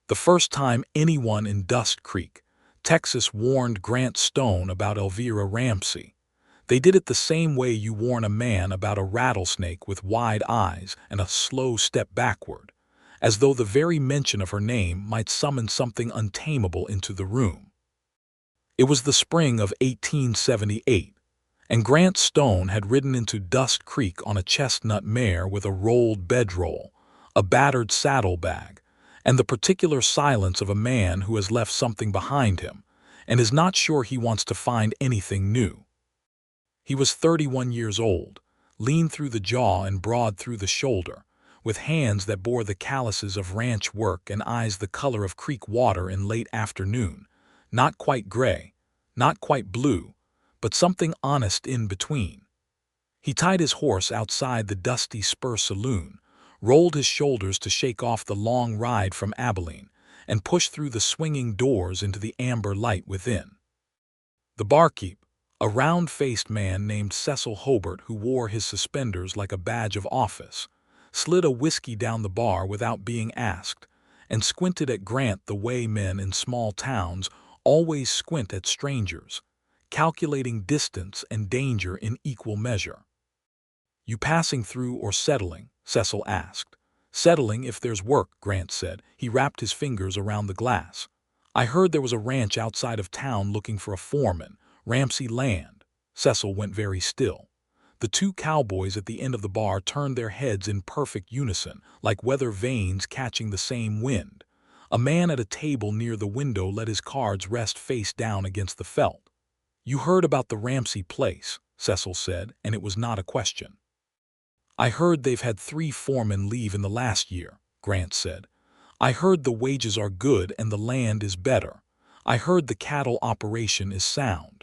The first time anyone in Dust Creek, Texas warned Grant Stone about Elvira Ramsey. They did it the same way you warn a man about a rattlesnake with wide eyes and a slow step backward, as though the very mention of her name might summon something untamable into the room. It was the spring of 1878, and Grant Stone had ridden into Dust Creek on a chestnut mare with a rolled bedroll, a battered saddlebag, and the particular silence of a man who has left something behind him and is not sure he wants to find anything new. He was 31 years old, lean through the jaw and broad through the shoulder, with hands that bore the calluses of ranch work and eyes the color of creek water in late afternoon, not quite gray, not quite blue, but something honest in between. He tied his horse outside the Dusty Spur Saloon, rolled his shoulders to shake off the long ride from Abilene, and pushed through the swinging doors into the amber light within. The barkeep, a round-faced man named Cecil Hobart who wore his suspenders like a badge of office, slid a whiskey down the bar without being asked, and squinted at Grant the way men in small towns always squint at strangers, calculating distance and danger in equal measure. "You passing through or settling?" Cecil asked. "Settling if there's work," Grant said. He wrapped his fingers around the glass. "I heard there was a ranch outside of town looking for a foreman, Ramsey Land." Cecil went very still. The two cowboys at the end of the bar turned their heads in perfect unison, like weather vanes catching the same wind. A man at a table near the window let his cards rest face down against the felt. "You heard about the Ramsey place," Cecil said, and it was not a question. "I heard they've had 3 foremen leave in the last year," Grant said. "I heard the wages are good and the land is better. I heard the cattle operation is sound."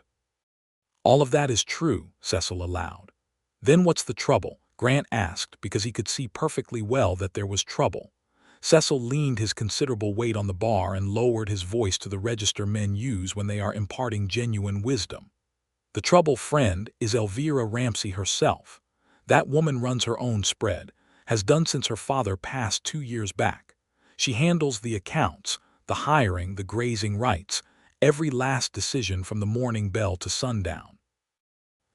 "All of that is true," Cecil allowed. "Then what's the trouble?" Grant asked, because he could see perfectly well that there was trouble. Cecil leaned his considerable weight on the bar and lowered his voice to the register men use when they are imparting genuine wisdom. "The trouble, friend, is Elvira Ramsey herself. That woman runs her own spread, has done since her father passed 2 years back. She handles the accounts, the hiring, the grazing rights, every last decision from the morning bell to sundown.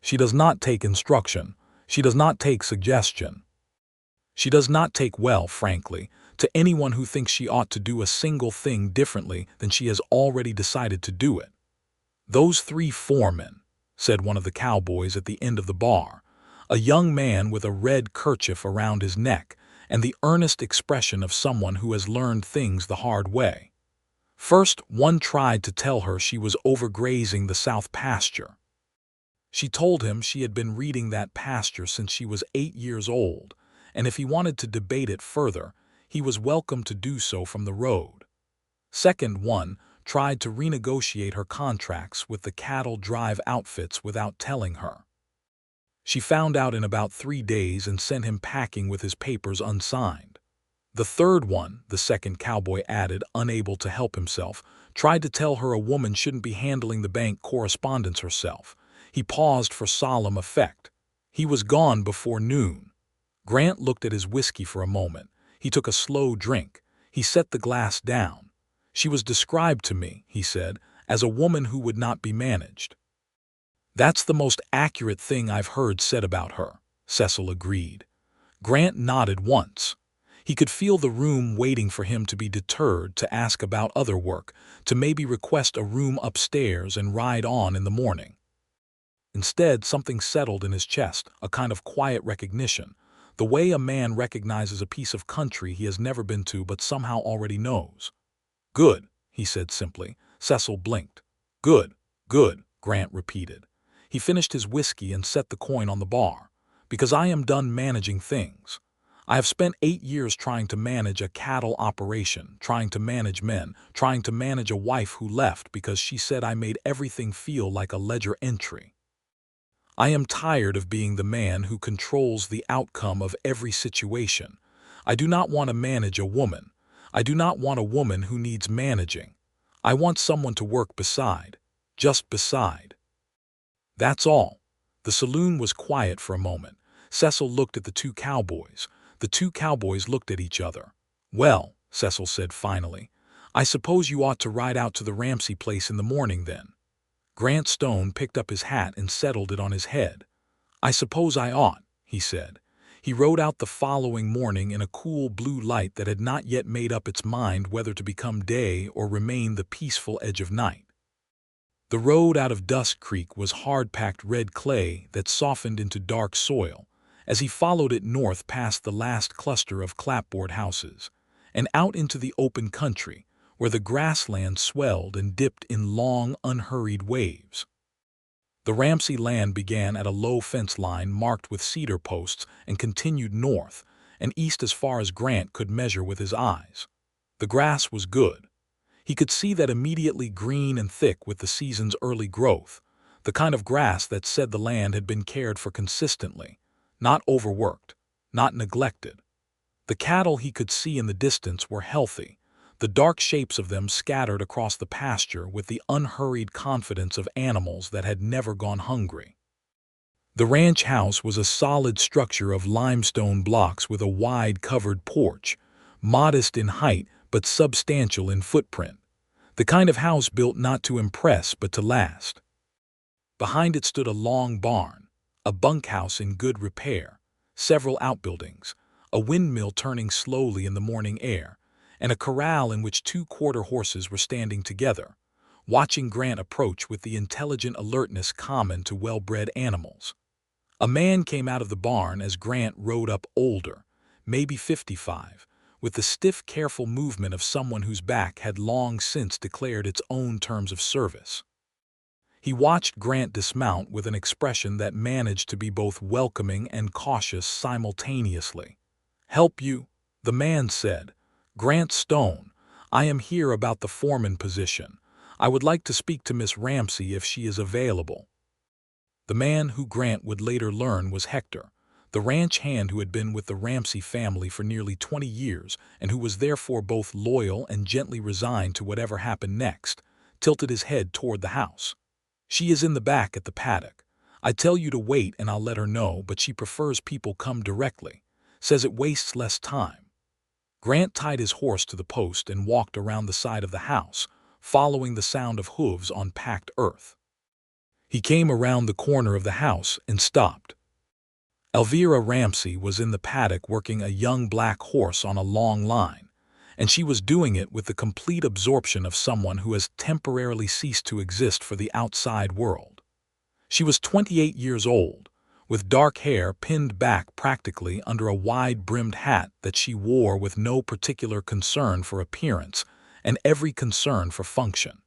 She does not take instruction. She does not take suggestion. She does not take well, frankly, to anyone who thinks she ought to do a single thing differently than she has already decided to do it." "Those 3 foremen," said one of the cowboys at the end of the bar, a young man with a red kerchief around his neck and the earnest expression of someone who has learned things the hard way. "First, one tried to tell her she was overgrazing the south pasture. She told him she had been reading that pasture since she was 8 years old, and if he wanted to debate it further, he was welcome to do so from the road. Second, one tried to renegotiate her contracts with the cattle drive outfits without telling her. She found out in about 3 days and sent him packing with his papers unsigned. The third one," the second cowboy added, unable to help himself, "tried to tell her a woman shouldn't be handling the bank correspondence herself." He paused for solemn effect. He was gone before noon. Grant looked at his whiskey for a moment. He took a slow drink. He set the glass down. "She was described to me," he said, "as a woman who would not be managed." "That's the most accurate thing I've heard said about her," Cecil agreed. Grant nodded once. He could feel the room waiting for him to be deterred to ask about other work, to maybe request a room upstairs and ride on in the morning. Instead, something settled in his chest, a kind of quiet recognition, the way a man recognizes a piece of country he has never been to but somehow already knows. "Good," he said simply. Cecil blinked. "Good, good," Grant repeated. He finished his whiskey and set the coin on the bar. "Because I am done managing things. I have spent 8 years trying to manage a cattle operation, trying to manage men, trying to manage a wife who left because she said I made everything feel like a ledger entry. I am tired of being the man who controls the outcome of every situation. I do not want to manage a woman. I do not want a woman who needs managing. I want someone to work beside, just beside. That's all." The saloon was quiet for a moment. Cecil looked at the 2 cowboys. The 2 cowboys looked at each other. "Well," Cecil said finally, I suppose you ought to ride out to the Ramsey place in the morning then. Grant Stone picked up his hat and settled it on his head. I suppose I ought, he said. He rode out the following morning in a cool blue light that had not yet made up its mind whether to become day or remain the peaceful edge of night. The road out of Dust Creek was hard-packed red clay that softened into dark soil as he followed it north past the last cluster of clapboard houses and out into the open country where the grassland swelled and dipped in long, unhurried waves. The Ramsey land began at a low fence line marked with cedar posts and continued north and east as far as Grant could measure with his eyes. The grass was good. He could see that immediately green and thick with the season's early growth, the kind of grass that said the land had been cared for consistently, not overworked, not neglected. The cattle he could see in the distance were healthy, the dark shapes of them scattered across the pasture with the unhurried confidence of animals that had never gone hungry. The ranch house was a solid structure of limestone blocks with a wide covered porch, modest in height but substantial in footprint, the kind of house built not to impress but to last. Behind it stood a long barn, a bunkhouse in good repair, several outbuildings, a windmill turning slowly in the morning air, and a corral in which 2 quarter horses were standing together, watching Grant approach with the intelligent alertness common to well-bred animals. A man came out of the barn as Grant rode up, older, maybe 55, with the stiff, careful movement of someone whose back had long since declared its own terms of service. He watched Grant dismount with an expression that managed to be both welcoming and cautious simultaneously. "Help you?" the man said. "Grant Stone, I am here about the foreman position. I would like to speak to Miss Ramsey if she is available." The man who Grant would later learn was Hector, the ranch hand who had been with the Ramsey family for nearly 20 years and who was therefore both loyal and gently resigned to whatever happened next, tilted his head toward the house. "She is in the back at the paddock. I tell you to wait and I'll let her know, but she prefers people come directly. Says it wastes less time." Grant tied his horse to the post and walked around the side of the house, following the sound of hooves on packed earth. He came around the corner of the house and stopped. Elvira Ramsey was in the paddock working a young black horse on a long line, and she was doing it with the complete absorption of someone who has temporarily ceased to exist for the outside world. She was 28 years old, with dark hair pinned back practically under a wide-brimmed hat that she wore with no particular concern for appearance and every concern for function.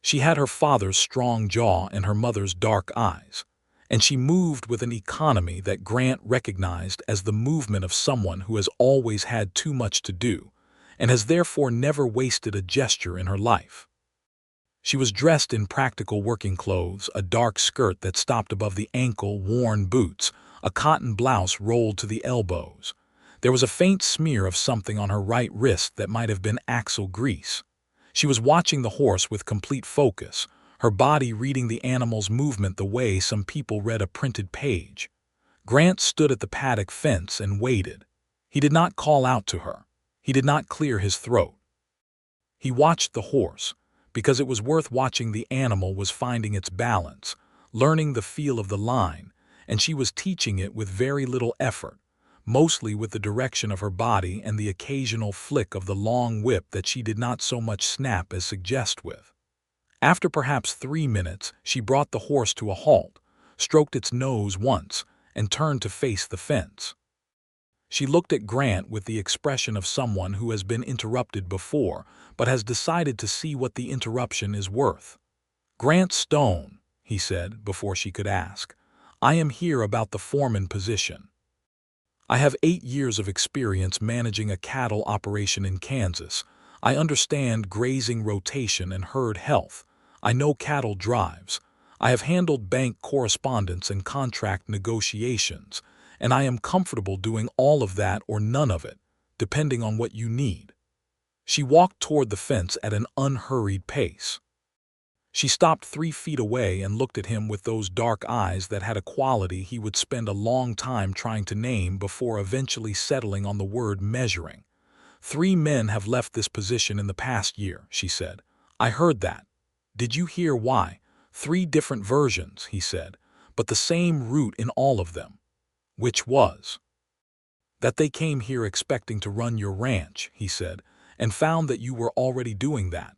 She had her father's strong jaw and her mother's dark eyes, and she moved with an economy that Grant recognized as the movement of someone who has always had too much to do and has therefore never wasted a gesture in her life. She was dressed in practical working clothes, a dark skirt that stopped above the ankle, worn boots, a cotton blouse rolled to the elbows. There was a faint smear of something on her right wrist that might have been axle grease. She was watching the horse with complete focus, her body reading the animal's movement the way some people read a printed page. Grant stood at the paddock fence and waited. He did not call out to her. He did not clear his throat. He watched the horse, because it was worth watching. The animal was finding its balance, learning the feel of the line, and she was teaching it with very little effort, mostly with the direction of her body and the occasional flick of the long whip that she did not so much snap as suggest with. After perhaps 3 minutes, she brought the horse to a halt, stroked its nose once, and turned to face the fence. She looked at Grant with the expression of someone who has been interrupted before, but has decided to see what the interruption is worth. "Grant Stone," he said before she could ask, "I am here about the foreman position. I have 8 years of experience managing a cattle operation in Kansas. I understand grazing rotation and herd health. I know cattle drives. I have handled bank correspondence and contract negotiations, and I am comfortable doing all of that or none of it, depending on what you need." She walked toward the fence at an unhurried pace. She stopped 3 feet away and looked at him with those dark eyes that had a quality he would spend a long time trying to name before eventually settling on the word measuring, 3 men have left this position in the past year, she said. I heard that. Did you hear why? 3 different versions, he said, but the same root in all of them. Which was that they came here expecting to run your ranch, he said, and found that you were already doing that.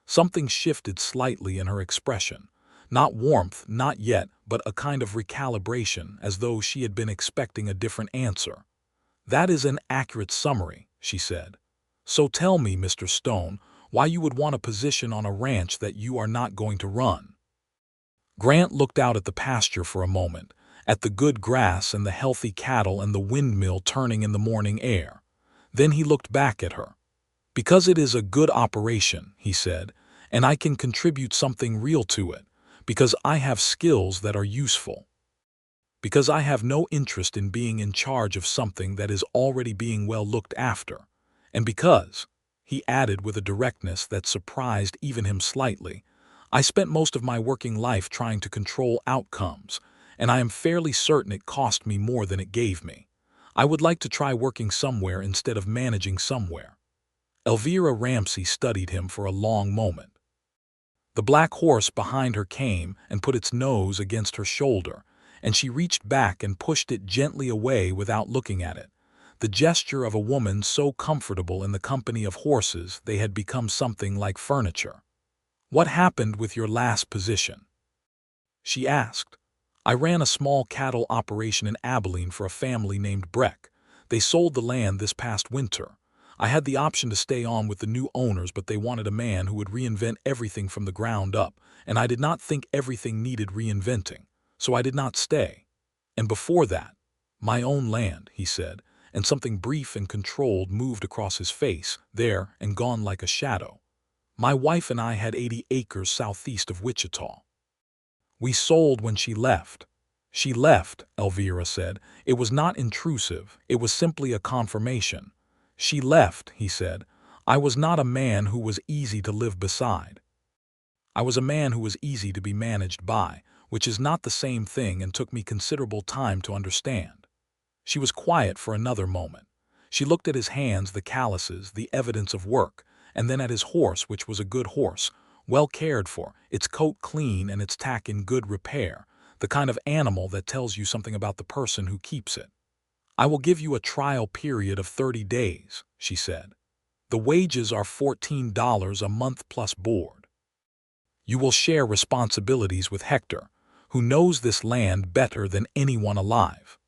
Something shifted slightly in her expression. Not warmth, not yet, but a kind of recalibration, as though she had been expecting a different answer. That is an accurate summary, she said. So tell me, Mr. Stone, why you would want a position on a ranch that you are not going to run. Grant looked out at the pasture for a moment, at the good grass and the healthy cattle and the windmill turning in the morning air. Then he looked back at her. Because it is a good operation, he said, and I can contribute something real to it, because I have skills that are useful. Because I have no interest in being in charge of something that is already being well looked after, and because, he added with a directness that surprised even him slightly, I spent most of my working life trying to control outcomes, and I am fairly certain it cost me more than it gave me. I would like to try working somewhere instead of managing somewhere. Elvira Ramsey studied him for a long moment. The black horse behind her came and put its nose against her shoulder, and she reached back and pushed it gently away without looking at it. The gesture of a woman so comfortable in the company of horses they had become something like furniture. What happened with your last position? She asked. I ran a small cattle operation in Abilene for a family named Breck. They sold the land this past winter. I had the option to stay on with the new owners, but they wanted a man who would reinvent everything from the ground up, and I did not think everything needed reinventing, so I did not stay. And before that, my own land, he said, and something brief and controlled moved across his face, there and gone like a shadow. My wife and I had 80 acres southeast of Wichita. We sold when she left. She left, Elvira said. It was not intrusive, it was simply a confirmation. She left, he said. I was not a man who was easy to live beside. I was a man who was easy to be managed by, which is not the same thing and took me considerable time to understand. She was quiet for another moment. She looked at his hands, the calluses, the evidence of work, and then at his horse, which was a good horse, well cared for, its coat clean and its tack in good repair, the kind of animal that tells you something about the person who keeps it. I will give you a trial period of 30 days, she said. The wages are $14 a month plus board. You will share responsibilities with Hector, who knows this land better than anyone alive.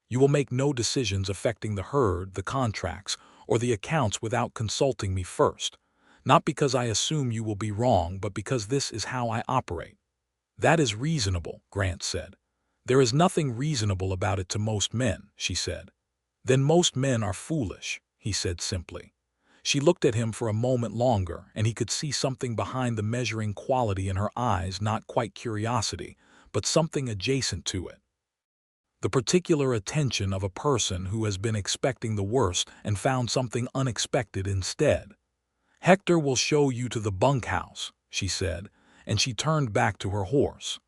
You will make no decisions affecting the herd, the contracts, or the accounts without consulting me first, not because I assume you will be wrong, but because this is how I operate. That is reasonable, Grant said. There is nothing reasonable about it to most men, she said. Then most men are foolish, he said simply. She looked at him for a moment longer, and he could see something behind the measuring quality in her eyes, not quite curiosity, but something adjacent to it. The particular attention of a person who has been expecting the worst and found something unexpected instead. Hector will show you to the bunkhouse, she said, and she turned back to her horse.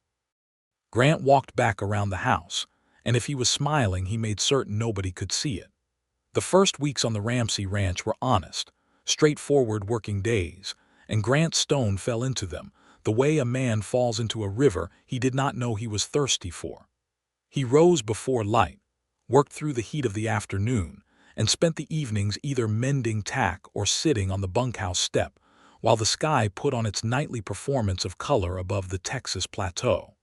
Grant walked back around the house, and if he was smiling, he made certain nobody could see it. The first weeks on the Ramsey ranch were honest, straightforward working days, and Grant Stone fell into them, the way a man falls into a river he did not know he was thirsty for. He rose before light, worked through the heat of the afternoon, and spent the evenings either mending tack or sitting on the bunkhouse step, while the sky put on its nightly performance of color above the Texas plateau.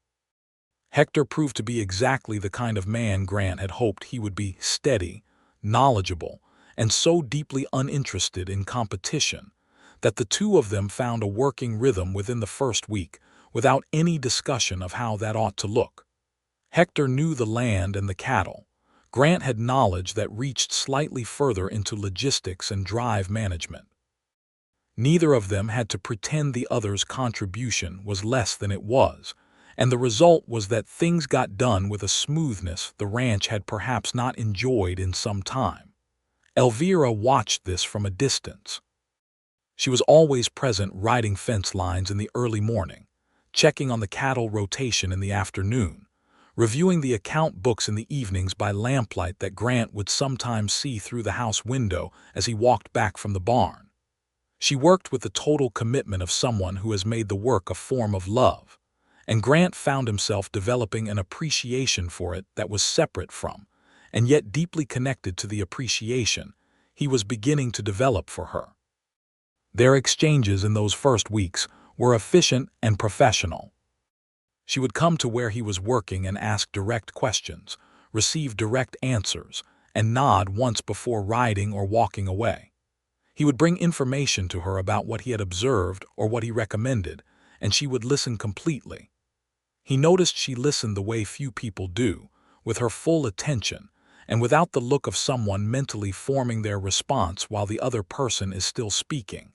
Hector proved to be exactly the kind of man Grant had hoped he would be: steady, knowledgeable, and so deeply uninterested in competition that the two of them found a working rhythm within the first week, without any discussion of how that ought to look. Hector knew the land and the cattle. Grant had knowledge that reached slightly further into logistics and drive management. Neither of them had to pretend the other's contribution was less than it was, and the result was that things got done with a smoothness the ranch had perhaps not enjoyed in some time. Elvira watched this from a distance. She was always present, riding fence lines in the early morning, checking on the cattle rotation in the afternoon, reviewing the account books in the evenings by lamplight that Grant would sometimes see through the house window as he walked back from the barn. She worked with the total commitment of someone who has made the work a form of love, and Grant found himself developing an appreciation for it that was separate from, and yet deeply connected to the appreciation he was beginning to develop for her. Their exchanges in those first weeks were efficient and professional. She would come to where he was working and ask direct questions, receive direct answers, and nod once before riding or walking away. He would bring information to her about what he had observed or what he recommended, and she would listen completely. He noticed she listened the way few people do, with her full attention, and without the look of someone mentally forming their response while the other person is still speaking.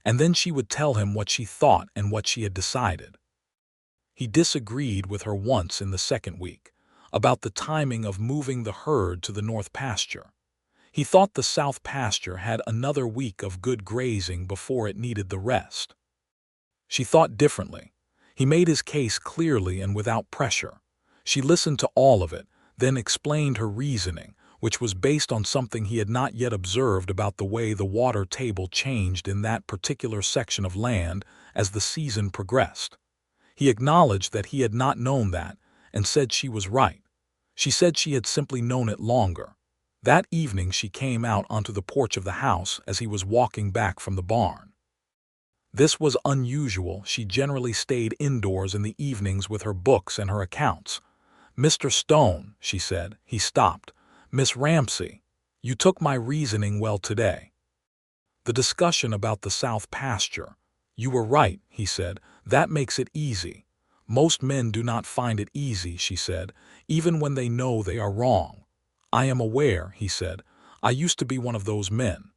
And then she would tell him what she thought and what she had decided. He disagreed with her once in the second week about the timing of moving the herd to the north pasture. He thought the south pasture had another week of good grazing before it needed the rest. She thought differently. He made his case clearly and without pressure. She listened to all of it, then explained her reasoning, which was based on something he had not yet observed about the way the water table changed in that particular section of land as the season progressed. He acknowledged that he had not known that, and said she was right. She said she had simply known it longer. That evening she came out onto the porch of the house as he was walking back from the barn. This was unusual. She generally stayed indoors in the evenings with her books and her accounts. "Mr. Stone," she said. He stopped. "Miss Ramsey, you took my reasoning well today. The discussion about the south pasture. You were right," he said. "That makes it easy. Most men do not find it easy," she said, "even when they know they are wrong." "I am aware," he said. "I used to be one of those men."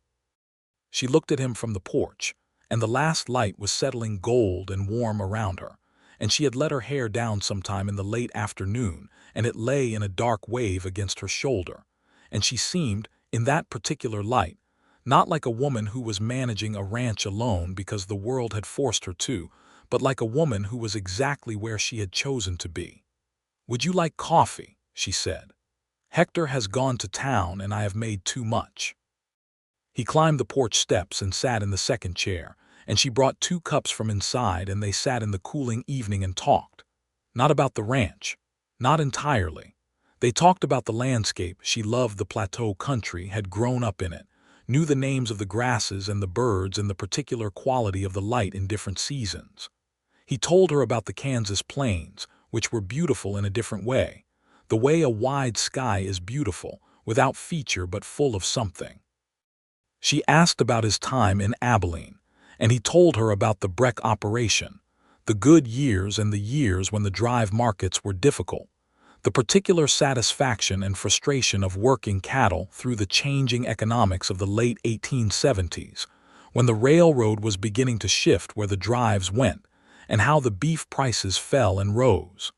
She looked at him from the porch, and the last light was settling gold and warm around her, and she had let her hair down sometime in the late afternoon, and it lay in a dark wave against her shoulder, and she seemed, in that particular light, not like a woman who was managing a ranch alone because the world had forced her to, but like a woman who was exactly where she had chosen to be. "Would you like coffee?" she said. "Hector has gone to town and I have made too much." He climbed the porch steps and sat in the second chair, and she brought 2 cups from inside and they sat in the cooling evening and talked. Not about the ranch. Not entirely. They talked about the landscape. She loved the plateau country, had grown up in it, knew the names of the grasses and the birds and the particular quality of the light in different seasons. He told her about the Kansas plains, which were beautiful in a different way, the way a wide sky is beautiful, without feature but full of something. She asked about his time in Abilene, and he told her about the Breck operation, the good years and the years when the drive markets were difficult, the particular satisfaction and frustration of working cattle through the changing economics of the late 1870s, when the railroad was beginning to shift where the drives went, and how the beef prices fell and rose.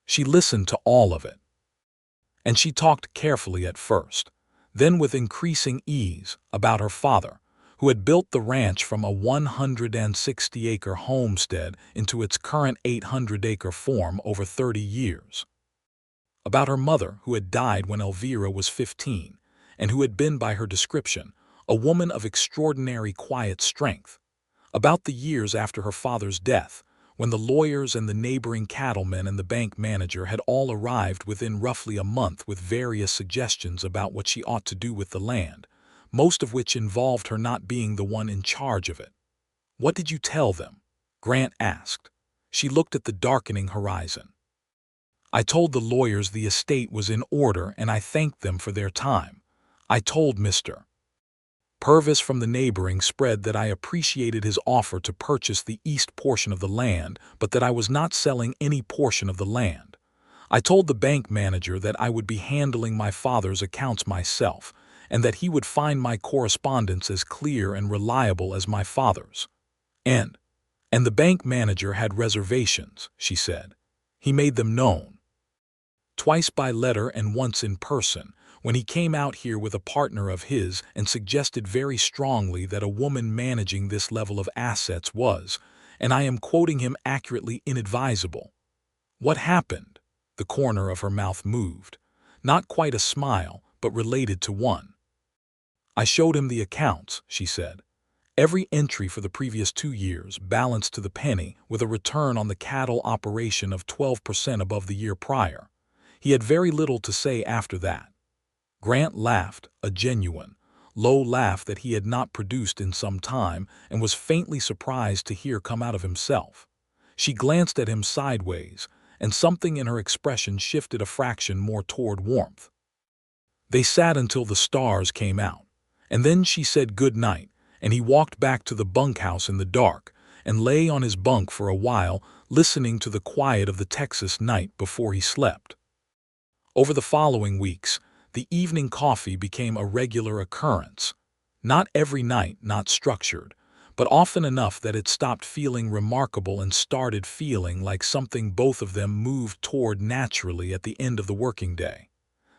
She listened to all of it. And she talked carefully at first, then with increasing ease, about her father, who had built the ranch from a 160-acre homestead into its current 800-acre form over 30 years. About her mother, who had died when Elvira was 15, and who had been, by her description, a woman of extraordinary quiet strength. About the years after her father's death, when the lawyers and the neighboring cattlemen and the bank manager had all arrived within roughly a month with various suggestions about what she ought to do with the land, most of which involved her not being the one in charge of it. "What did you tell them?" Grant asked. She looked at the darkening horizon. "I told the lawyers the estate was in order and I thanked them for their time. I told Mr. Purvis from the neighboring spread that I appreciated his offer to purchase the east portion of the land, but that I was not selling any portion of the land. I told the bank manager that I would be handling my father's accounts myself, and that he would find my correspondence as clear and reliable as my father's. And the bank manager had reservations," she said. "He made them known. Twice by letter and once in person, when he came out here with a partner of his and suggested very strongly that a woman managing this level of assets was, and I am quoting him accurately, inadvisable." "What happened?" The corner of her mouth moved. Not quite a smile, but related to one. I showed him the accounts, she said. Every entry for the previous 2 years, balanced to the penny, with a return on the cattle operation of 12% above the year prior. He had very little to say after that. Grant laughed, a genuine, low laugh that he had not produced in some time, and was faintly surprised to hear come out of himself. She glanced at him sideways, and something in her expression shifted a fraction more toward warmth. They sat until the stars came out, and then she said good night, and he walked back to the bunkhouse in the dark and lay on his bunk for a while, listening to the quiet of the Texas night before he slept. Over the following weeks, the evening coffee became a regular occurrence. Not every night, not structured, but often enough that it stopped feeling remarkable and started feeling like something both of them moved toward naturally at the end of the working day.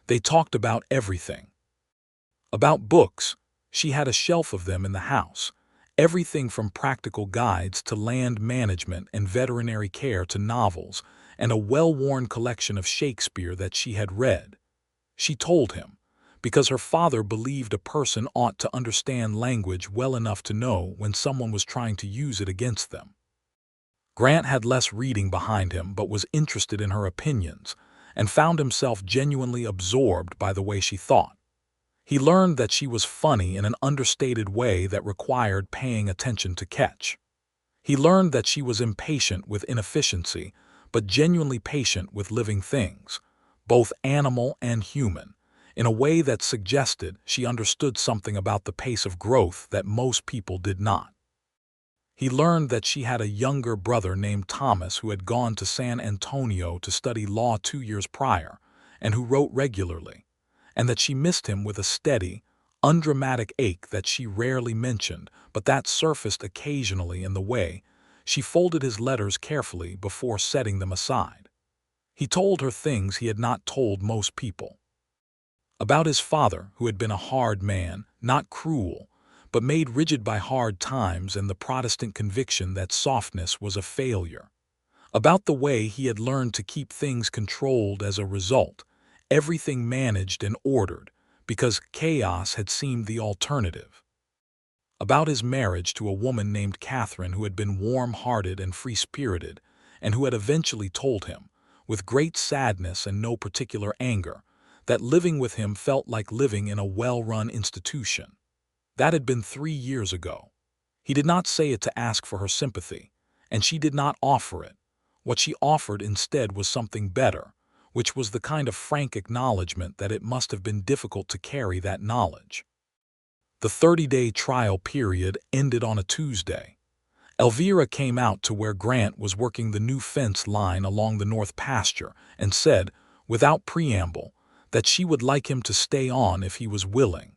They talked about everything. About books. She had a shelf of them in the house. Everything from practical guides to land management and veterinary care to novels, and a well-worn collection of Shakespeare that she had read. She told him, because her father believed a person ought to understand language well enough to know when someone was trying to use it against them. Grant had less reading behind him but was interested in her opinions, and found himself genuinely absorbed by the way she thought. He learned that she was funny in an understated way that required paying attention to catch. He learned that she was impatient with inefficiency, but genuinely patient with living things, both animal and human, in a way that suggested she understood something about the pace of growth that most people did not. He learned that she had a younger brother named Thomas who had gone to San Antonio to study law 2 years prior, and who wrote regularly, and that she missed him with a steady, undramatic ache that she rarely mentioned, but that surfaced occasionally in the way she folded his letters carefully before setting them aside. He told her things he had not told most people. About his father, who had been a hard man, not cruel, but made rigid by hard times and the Protestant conviction that softness was a failure. About the way he had learned to keep things controlled as a result, everything managed and ordered, because chaos had seemed the alternative. About his marriage to a woman named Catherine who had been warm-hearted and free-spirited, and who had eventually told him, with great sadness and no particular anger, that living with him felt like living in a well-run institution. That had been 3 years ago. He did not say it to ask for her sympathy, and she did not offer it. What she offered instead was something better, which was the kind of frank acknowledgement that it must have been difficult to carry that knowledge. The 30-day trial period ended on a Tuesday. Elvira came out to where Grant was working the new fence line along the north pasture and said, without preamble, that she would like him to stay on if he was willing.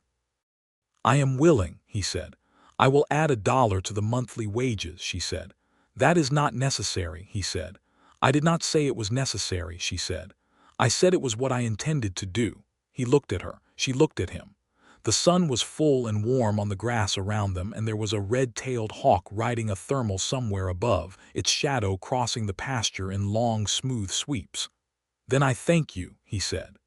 "I am willing," he said. "I will add $1 to the monthly wages," she said. "That is not necessary," he said. "I did not say it was necessary," she said. "I said it was what I intended to do." He looked at her. She looked at him. The sun was full and warm on the grass around them, and there was a red-tailed hawk riding a thermal somewhere above, its shadow crossing the pasture in long, smooth sweeps. "Then I thank you," he said.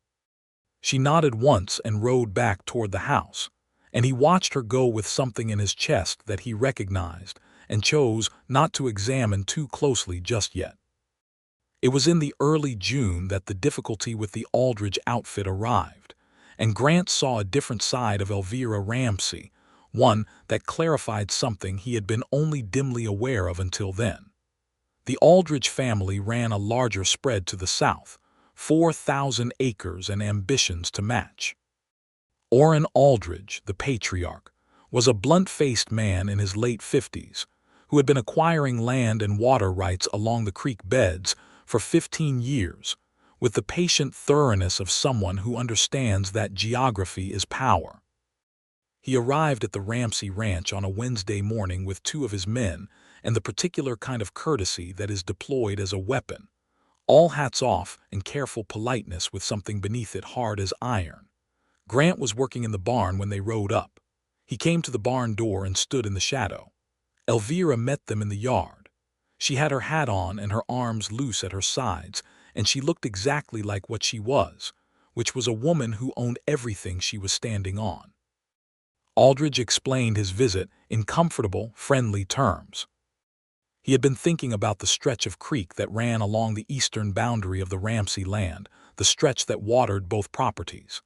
She nodded once and rode back toward the house, and he watched her go with something in his chest that he recognized and chose not to examine too closely just yet. It was in the early June that the difficulty with the Aldridge outfit arrived, and Grant saw a different side of Elvira Ramsey, one that clarified something he had been only dimly aware of until then. The Aldridge family ran a larger spread to the south, 4,000 acres and ambitions to match. Orrin Aldridge, the patriarch, was a blunt-faced man in his late 50s, who had been acquiring land and water rights along the creek beds for 15 years, with the patient thoroughness of someone who understands that geography is power. He arrived at the Ramsey Ranch on a Wednesday morning with 2 of his men and the particular kind of courtesy that is deployed as a weapon, all hats off and careful politeness with something beneath it hard as iron. Grant was working in the barn when they rode up. He came to the barn door and stood in the shadow. Elvira met them in the yard. She had her hat on and her arms loose at her sides, and she looked exactly like what she was, which was a woman who owned everything she was standing on. Aldridge explained his visit in comfortable, friendly terms. He had been thinking about the stretch of creek that ran along the eastern boundary of the Ramsey land, the stretch that watered both properties.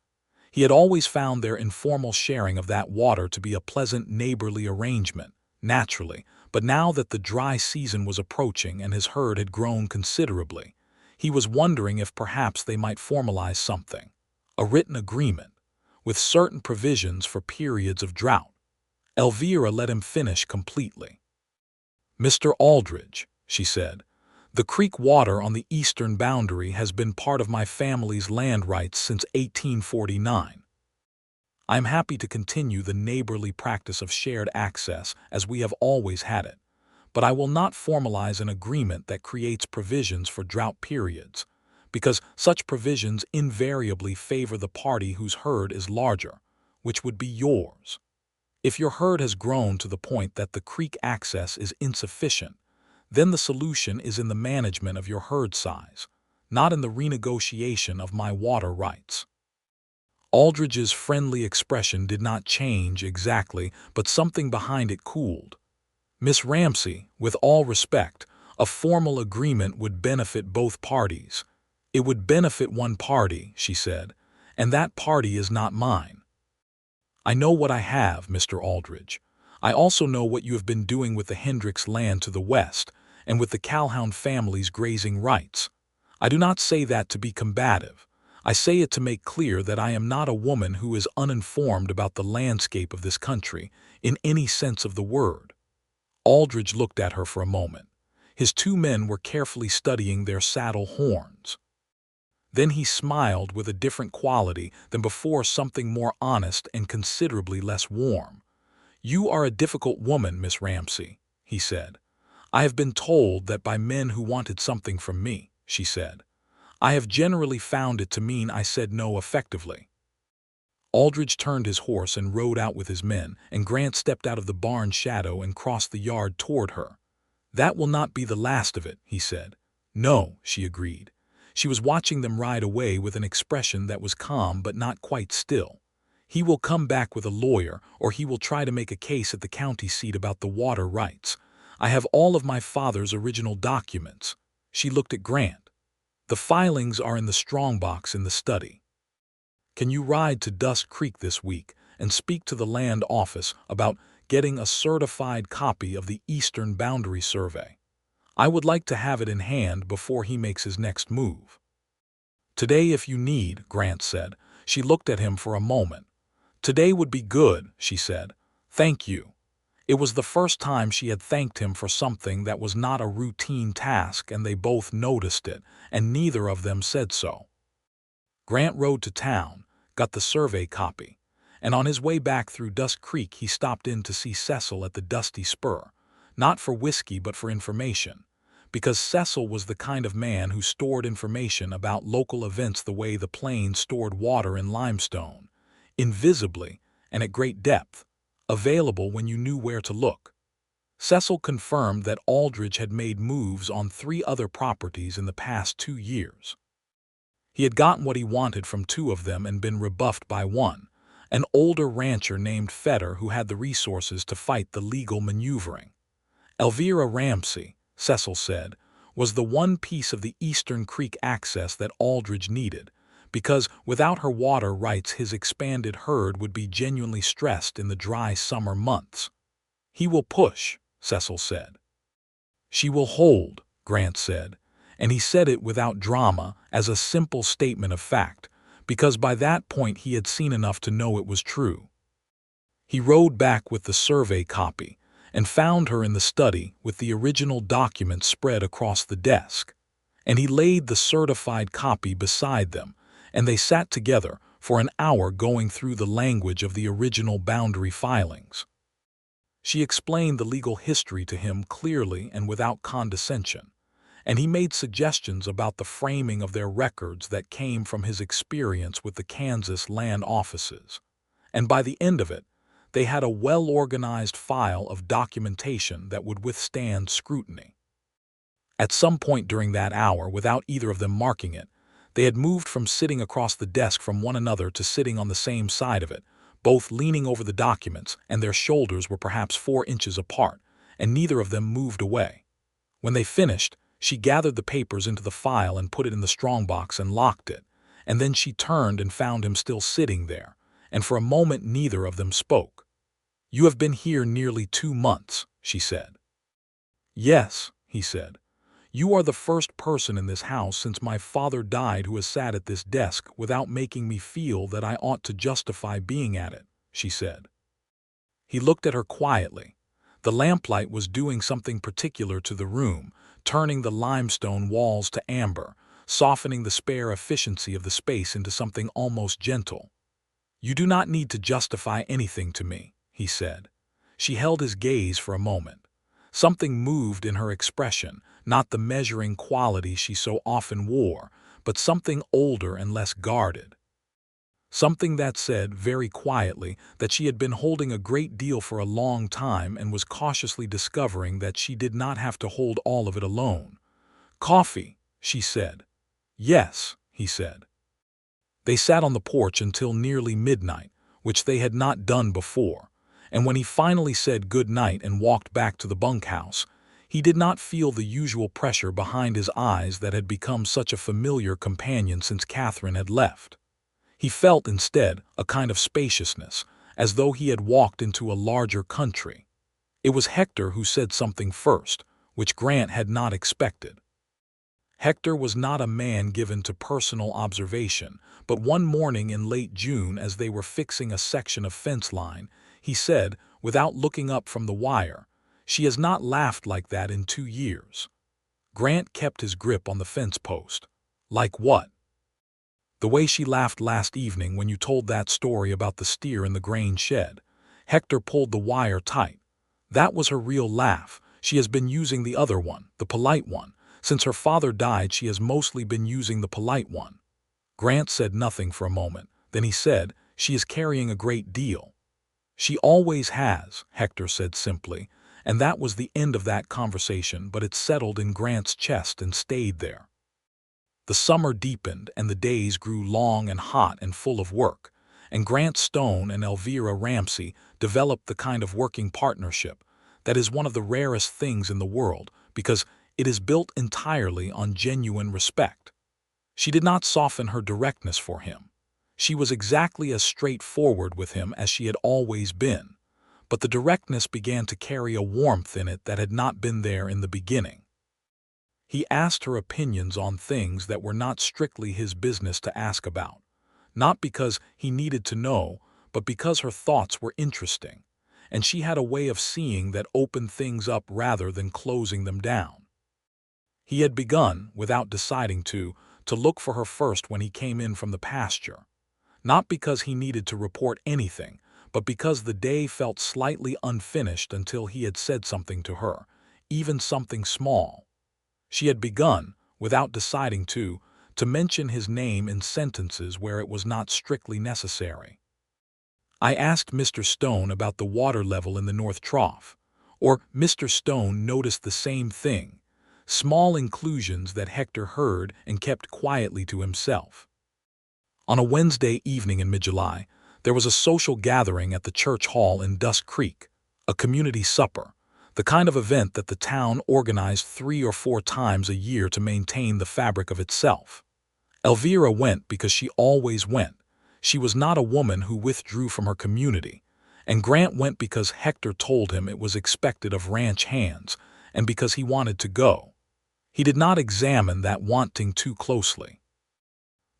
He had always found their informal sharing of that water to be a pleasant neighborly arrangement, naturally, but now that the dry season was approaching and his herd had grown considerably, he was wondering if perhaps they might formalize something, a written agreement, with certain provisions for periods of drought. Elvira let him finish completely. "Mr. Aldridge," she said, "the creek water on the eastern boundary has been part of my family's land rights since 1849. I am happy to continue the neighborly practice of shared access as we have always had it, but I will not formalize an agreement that creates provisions for drought periods, because such provisions invariably favor the party whose herd is larger, which would be yours. If your herd has grown to the point that the creek access is insufficient, then the solution is in the management of your herd size, not in the renegotiation of my water rights." Aldridge's friendly expression did not change exactly, but something behind it cooled. "Miss Ramsey, with all respect, a formal agreement would benefit both parties. It would benefit one party," she said, "and that party is not mine. I know what I have, Mr. Aldridge. I also know what you have been doing with the Hendricks land to the west, and with the Calhoun family's grazing rights. I do not say that to be combative. I say it to make clear that I am not a woman who is uninformed about the landscape of this country, in any sense of the word." Aldridge looked at her for a moment. His two men were carefully studying their saddle horns. Then he smiled with a different quality than before, something more honest and considerably less warm. "You are a difficult woman, Miss Ramsey," he said. "I have been told that by men who wanted something from me," she said. "I have generally found it to mean I said no effectively." Aldridge turned his horse and rode out with his men, and Grant stepped out of the barn shadow and crossed the yard toward her. "That will not be the last of it," he said. "No," she agreed. She was watching them ride away with an expression that was calm but not quite still. "He will come back with a lawyer, or he will try to make a case at the county seat about the water rights. I have all of my father's original documents." She looked at Grant. "The filings are in the strongbox in the study. Can you ride to Dust Creek this week and speak to the land office about getting a certified copy of the Eastern Boundary Survey? I would like to have it in hand before he makes his next move." "Today if you need," Grant said. She looked at him for a moment. "Today would be good," she said. "Thank you." It was the first time she had thanked him for something that was not a routine task, and they both noticed it, and neither of them said so. Grant rode to town, got the survey copy, and on his way back through Dust Creek he stopped in to see Cecil at the Dusty Spur, not for whiskey but for information, because Cecil was the kind of man who stored information about local events the way the plains stored water in limestone, invisibly and at great depth, available when you knew where to look. Cecil confirmed that Aldridge had made moves on 3 other properties in the past 2 years. He had gotten what he wanted from 2 of them and been rebuffed by one, an older rancher named Fetter who had the resources to fight the legal maneuvering. Elvira Ramsey, Cecil said, was the one piece of the Eastern Creek access that Aldridge needed, because without her water rights his expanded herd would be genuinely stressed in the dry summer months. "He will push," Cecil said. "She will hold," Grant said, and he said it without drama as a simple statement of fact, because by that point he had seen enough to know it was true. He rode back with the survey copy and found her in the study with the original document spread across the desk, and he laid the certified copy beside them, and they sat together for an hour going through the language of the original boundary filings. She explained the legal history to him clearly and without condescension, and he made suggestions about the framing of their records that came from his experience with the Kansas land offices. And by the end of it, they had a well-organized file of documentation that would withstand scrutiny. At some point during that hour, without either of them marking it, they had moved from sitting across the desk from one another to sitting on the same side of it, both leaning over the documents, and their shoulders were perhaps 4 inches apart, and neither of them moved away. When they finished, she gathered the papers into the file and put it in the strongbox and locked it, and then she turned and found him still sitting there, and for a moment neither of them spoke. "You have been here nearly 2 months," she said. "Yes," he said. "You are the first person in this house since my father died who has sat at this desk without making me feel that I ought to justify being at it," she said. He looked at her quietly. The lamplight was doing something particular to the room, turning the limestone walls to amber, softening the spare efficiency of the space into something almost gentle. "You do not need to justify anything to me," he said. She held his gaze for a moment. Something moved in her expression, not the measuring quality she so often wore, but something older and less guarded. Something that said, very quietly, that she had been holding a great deal for a long time and was cautiously discovering that she did not have to hold all of it alone. "Coffee," she said. "Yes," he said. They sat on the porch until nearly midnight, which they had not done before, and when he finally said good night and walked back to the bunkhouse, he did not feel the usual pressure behind his eyes that had become such a familiar companion since Catherine had left. He felt, instead, a kind of spaciousness, as though he had walked into a larger country. It was Hector who said something first, which Grant had not expected. Hector was not a man given to personal observation, but one morning in late June, as they were fixing a section of fence line, he said, without looking up from the wire, "She has not laughed like that in 2 years." Grant kept his grip on the fence post. "Like what?" "The way she laughed last evening when you told that story about the steer in the grain shed." Hector pulled the wire tight. "That was her real laugh. She has been using the other one, the polite one. Since her father died, she has mostly been using the polite one." Grant said nothing for a moment. Then he said, "She is carrying a great deal." "She always has," Hector said simply, and that was the end of that conversation, but it settled in Grant's chest and stayed there. The summer deepened, and the days grew long and hot and full of work, and Grant Stone and Elvira Ramsey developed the kind of working partnership that is one of the rarest things in the world, because it is built entirely on genuine respect. She did not soften her directness for him. She was exactly as straightforward with him as she had always been, but the directness began to carry a warmth in it that had not been there in the beginning. He asked her opinions on things that were not strictly his business to ask about, not because he needed to know, but because her thoughts were interesting, and she had a way of seeing that opened things up rather than closing them down. He had begun, without deciding to look for her first when he came in from the pasture, not because he needed to report anything, but because the day felt slightly unfinished until he had said something to her, even something small. She had begun, without deciding to mention his name in sentences where it was not strictly necessary. "I asked Mr. Stone about the water level in the North Trough," or Mr. Stone noticed the same thing, small inclusions that Hector heard and kept quietly to himself. On a Wednesday evening in mid-July, there was a social gathering at the church hall in Dusk Creek, a community supper, the kind of event that the town organized 3 or 4 times a year to maintain the fabric of itself. Elvira went because she always went. She was not a woman who withdrew from her community, and Grant went because Hector told him it was expected of ranch hands, and because he wanted to go. He did not examine that wanting too closely.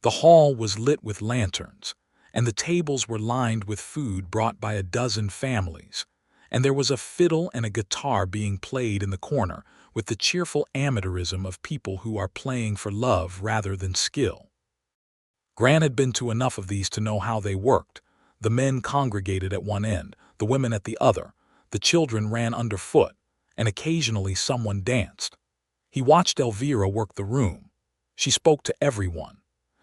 The hall was lit with lanterns, and the tables were lined with food brought by a dozen families, and there was a fiddle and a guitar being played in the corner with the cheerful amateurism of people who are playing for love rather than skill. Grant had been to enough of these to know how they worked. The men congregated at one end, the women at the other, the children ran underfoot, and occasionally someone danced. He watched Elvira work the room. She spoke to everyone.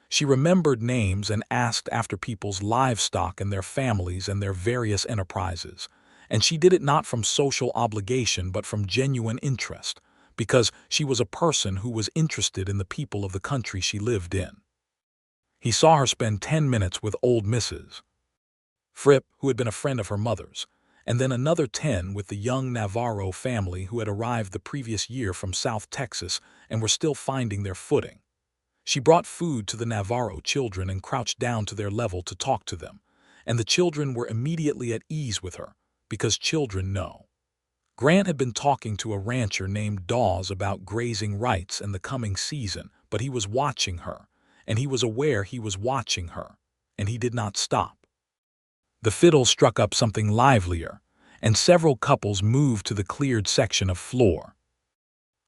She remembered names and asked after people's livestock and their families and their various enterprises, and she did it not from social obligation but from genuine interest, because she was a person who was interested in the people of the country she lived in. He saw her spend 10 minutes with old Mrs. Fripp, who had been a friend of her mother's, and then another 10 with the young Navarro family who had arrived the previous year from South Texas and were still finding their footing. She brought food to the Navarro children and crouched down to their level to talk to them, and the children were immediately at ease with her, because children know. Grant had been talking to a rancher named Dawes about grazing rights and the coming season, but he was watching her, and he was aware he was watching her, and he did not stop. The fiddle struck up something livelier, and several couples moved to the cleared section of floor.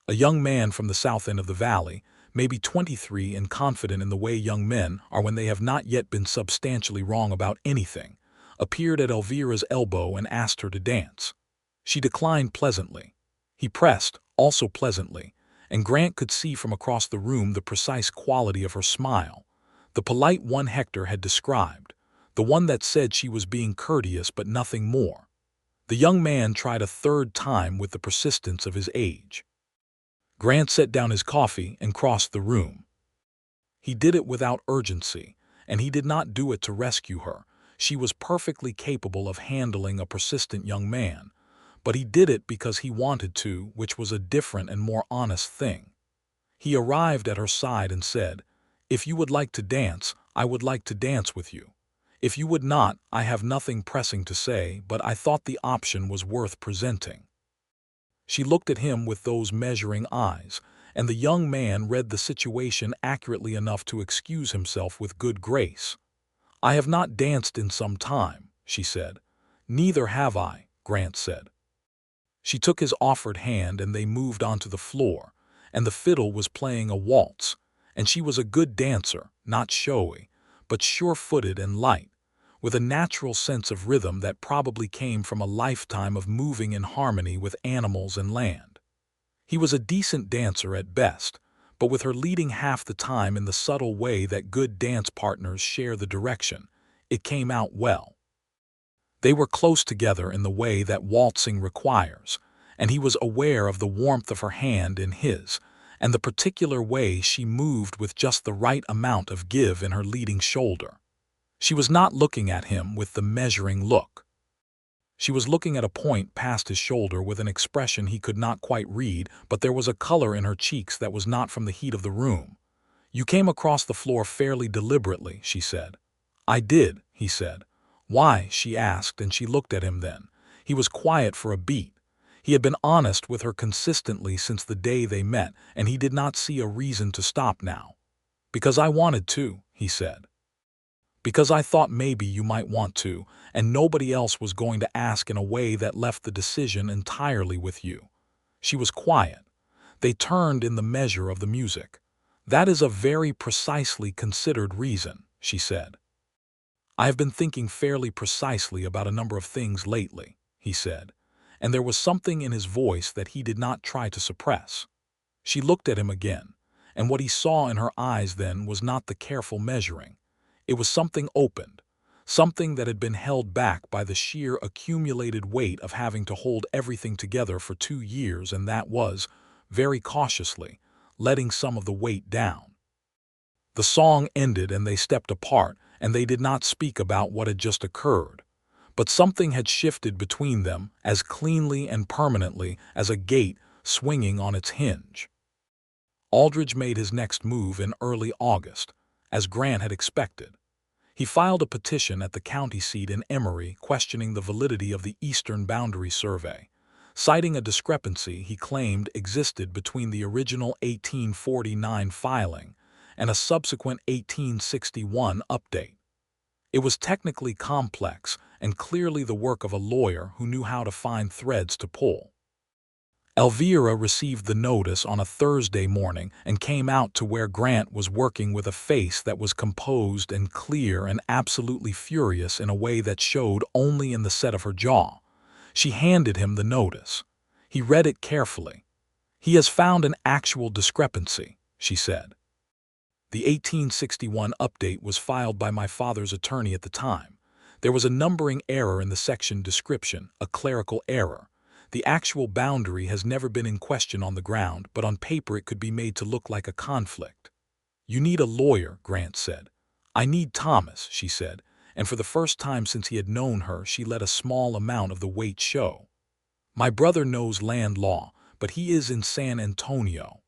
A young man from the south end of the valley, maybe 23 and confident in the way young men are when they have not yet been substantially wrong about anything, appeared at Elvira's elbow and asked her to dance. She declined pleasantly. He pressed, also pleasantly, and Grant could see from across the room the precise quality of her smile, the polite one Hector had described, the one that said she was being courteous but nothing more. The young man tried a third time with the persistence of his age. Grant set down his coffee and crossed the room. He did it without urgency, and he did not do it to rescue her. She was perfectly capable of handling a persistent young man, but he did it because he wanted to, which was a different and more honest thing. He arrived at her side and said, "If you would like to dance, I would like to dance with you. If you would not, I have nothing pressing to say, but I thought the option was worth presenting." She looked at him with those measuring eyes, and the young man read the situation accurately enough to excuse himself with good grace. "I have not danced in some time," she said. "Neither have I," Grant said. She took his offered hand and they moved onto the floor, and the fiddle was playing a waltz, and she was a good dancer, not showy, but sure-footed and light, with a natural sense of rhythm that probably came from a lifetime of moving in harmony with animals and land. He was a decent dancer at best, but with her leading half the time in the subtle way that good dance partners share the direction, it came out well. They were close together in the way that waltzing requires, and he was aware of the warmth of her hand in his, and the particular way she moved with just the right amount of give in her leading shoulder. She was not looking at him with the measuring look. She was looking at a point past his shoulder with an expression he could not quite read, but there was a color in her cheeks that was not from the heat of the room. "You came across the floor fairly deliberately," she said. "I did," he said. "Why?" she asked, and she looked at him then. He was quiet for a beat. He had been honest with her consistently since the day they met, and he did not see a reason to stop now. "Because I wanted to," he said. "Because I thought maybe you might want to, and nobody else was going to ask in a way that left the decision entirely with you." She was quiet. They turned in the measure of the music. "That is a very precisely considered reason," she said. "I have been thinking fairly precisely about a number of things lately," he said, and there was something in his voice that he did not try to suppress. She looked at him again, and what he saw in her eyes then was not the careful measuring. It was something opened, something that had been held back by the sheer accumulated weight of having to hold everything together for 2 years, and that was, very cautiously, letting some of the weight down. The song ended and they stepped apart, and they did not speak about what had just occurred. But something had shifted between them as cleanly and permanently as a gate swinging on its hinge. Aldridge made his next move in early August, as Grant had expected. He filed a petition at the county seat in Emory questioning the validity of the Eastern Boundary Survey, citing a discrepancy he claimed existed between the original 1849 filing and a subsequent 1861 update. It was technically complex and clearly the work of a lawyer who knew how to find threads to pull. Elvira received the notice on a Thursday morning and came out to where Grant was working with a face that was composed and clear and absolutely furious in a way that showed only in the set of her jaw. She handed him the notice. He read it carefully. "He has found an actual discrepancy," she said. "The 1861 update was filed by my father's attorney at the time. There was a numbering error in the section description, a clerical error. The actual boundary has never been in question on the ground, but on paper it could be made to look like a conflict. "You need a lawyer," Grant said. "I need Thomas," she said, and for the first time since he had known her, she let a small amount of the weight show. "My brother knows land law, but he is in San Antonio."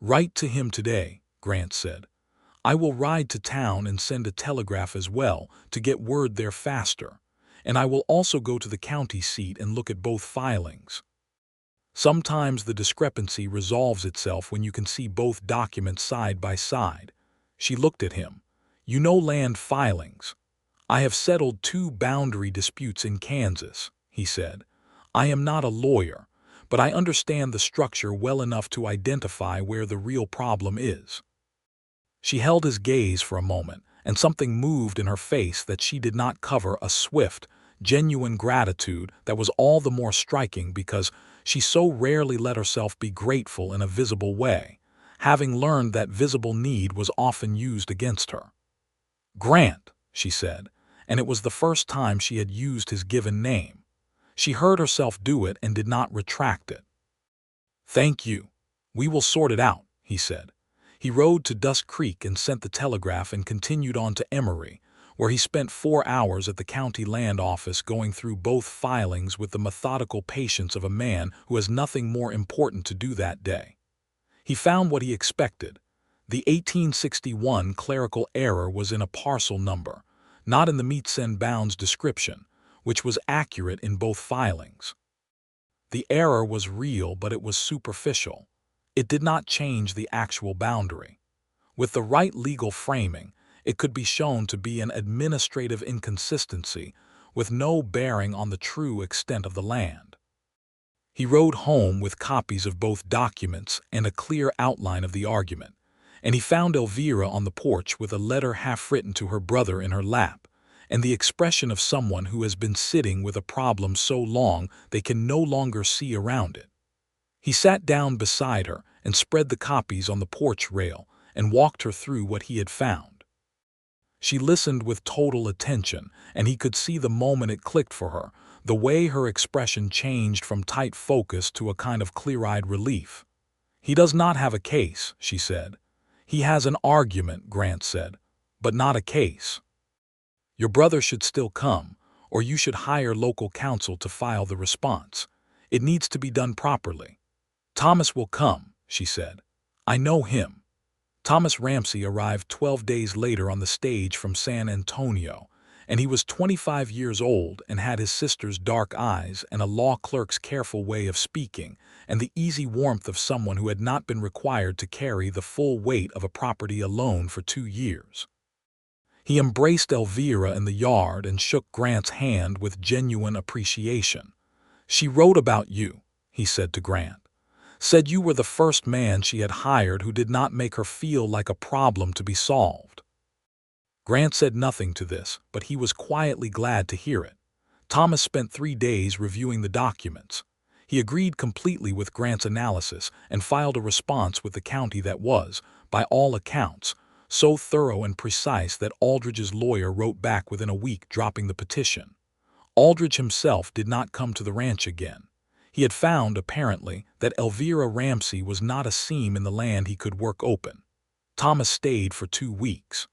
"Write to him today," Grant said. "I will ride to town and send a telegraph as well to get word there faster, and I will also go to the county seat and look at both filings. Sometimes the discrepancy resolves itself when you can see both documents side by side." She looked at him. "You know land filings." "I have settled 2 boundary disputes in Kansas," he said. "I am not a lawyer, but I understand the structure well enough to identify where the real problem is." She held his gaze for a moment, and something moved in her face that she did not cover, a swift, genuine gratitude that was all the more striking because she so rarely let herself be grateful in a visible way, having learned that visible need was often used against her. "Grant," she said, and it was the first time she had used his given name. She heard herself do it and did not retract it. "Thank you. We will sort it out," he said. He rode to Dusk Creek and sent the telegraph and continued on to Emory, where he spent 4 hours at the county land office going through both filings with the methodical patience of a man who has nothing more important to do that day. He found what he expected. The 1861 clerical error was in a parcel number, not in the meets and bounds description, which was accurate in both filings. The error was real, but it was superficial. It did not change the actual boundary. With the right legal framing, it could be shown to be an administrative inconsistency with no bearing on the true extent of the land. He rode home with copies of both documents and a clear outline of the argument, and he found Elvira on the porch with a letter half-written to her brother in her lap, and the expression of someone who has been sitting with a problem so long they can no longer see around it. He sat down beside her and spread the copies on the porch rail and walked her through what he had found. She listened with total attention, and he could see the moment it clicked for her, the way her expression changed from tight focus to a kind of clear-eyed relief. "He does not have a case," she said. "He has an argument," Grant said, "but not a case. Your brother should still come, or you should hire local counsel to file the response. It needs to be done properly." "Thomas will come," she said. "I know him." Thomas Ramsey arrived 12 days later on the stage from San Antonio, and he was 25 years old and had his sister's dark eyes and a law clerk's careful way of speaking and the easy warmth of someone who had not been required to carry the full weight of a property alone for 2 years. He embraced Elvira in the yard and shook Grant's hand with genuine appreciation. "She wrote about you," he said to Grant. "Said you were the first man she had hired who did not make her feel like a problem to be solved." Grant said nothing to this, but he was quietly glad to hear it. Thomas spent 3 days reviewing the documents. He agreed completely with Grant's analysis and filed a response with the county that was, by all accounts, so thorough and precise that Aldridge's lawyer wrote back within a week dropping the petition. Aldridge himself did not come to the ranch again. He had found, apparently, that Elvira Ramsey was not a seam in the land he could work open. Thomas stayed for 2 weeks.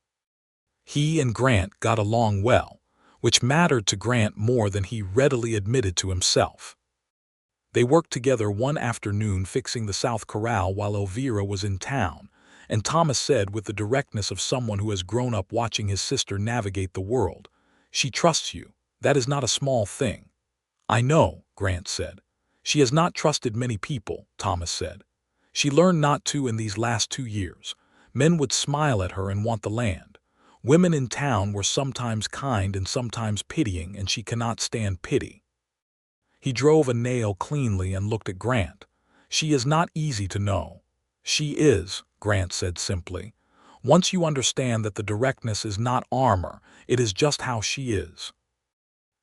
He and Grant got along well, which mattered to Grant more than he readily admitted to himself. They worked together one afternoon fixing the South Corral while Elvira was in town, and Thomas said with the directness of someone who has grown up watching his sister navigate the world, "She trusts you. That is not a small thing." "I know," Grant said. "She has not trusted many people," Thomas said. "She learned not to in these last 2 years. Men would smile at her and want the land. Women in town were sometimes kind and sometimes pitying, and she cannot stand pity." He drove a nail cleanly and looked at Grant. "She is not easy to know." "She is," Grant said simply. "Once you understand that the directness is not armor, it is just how she is."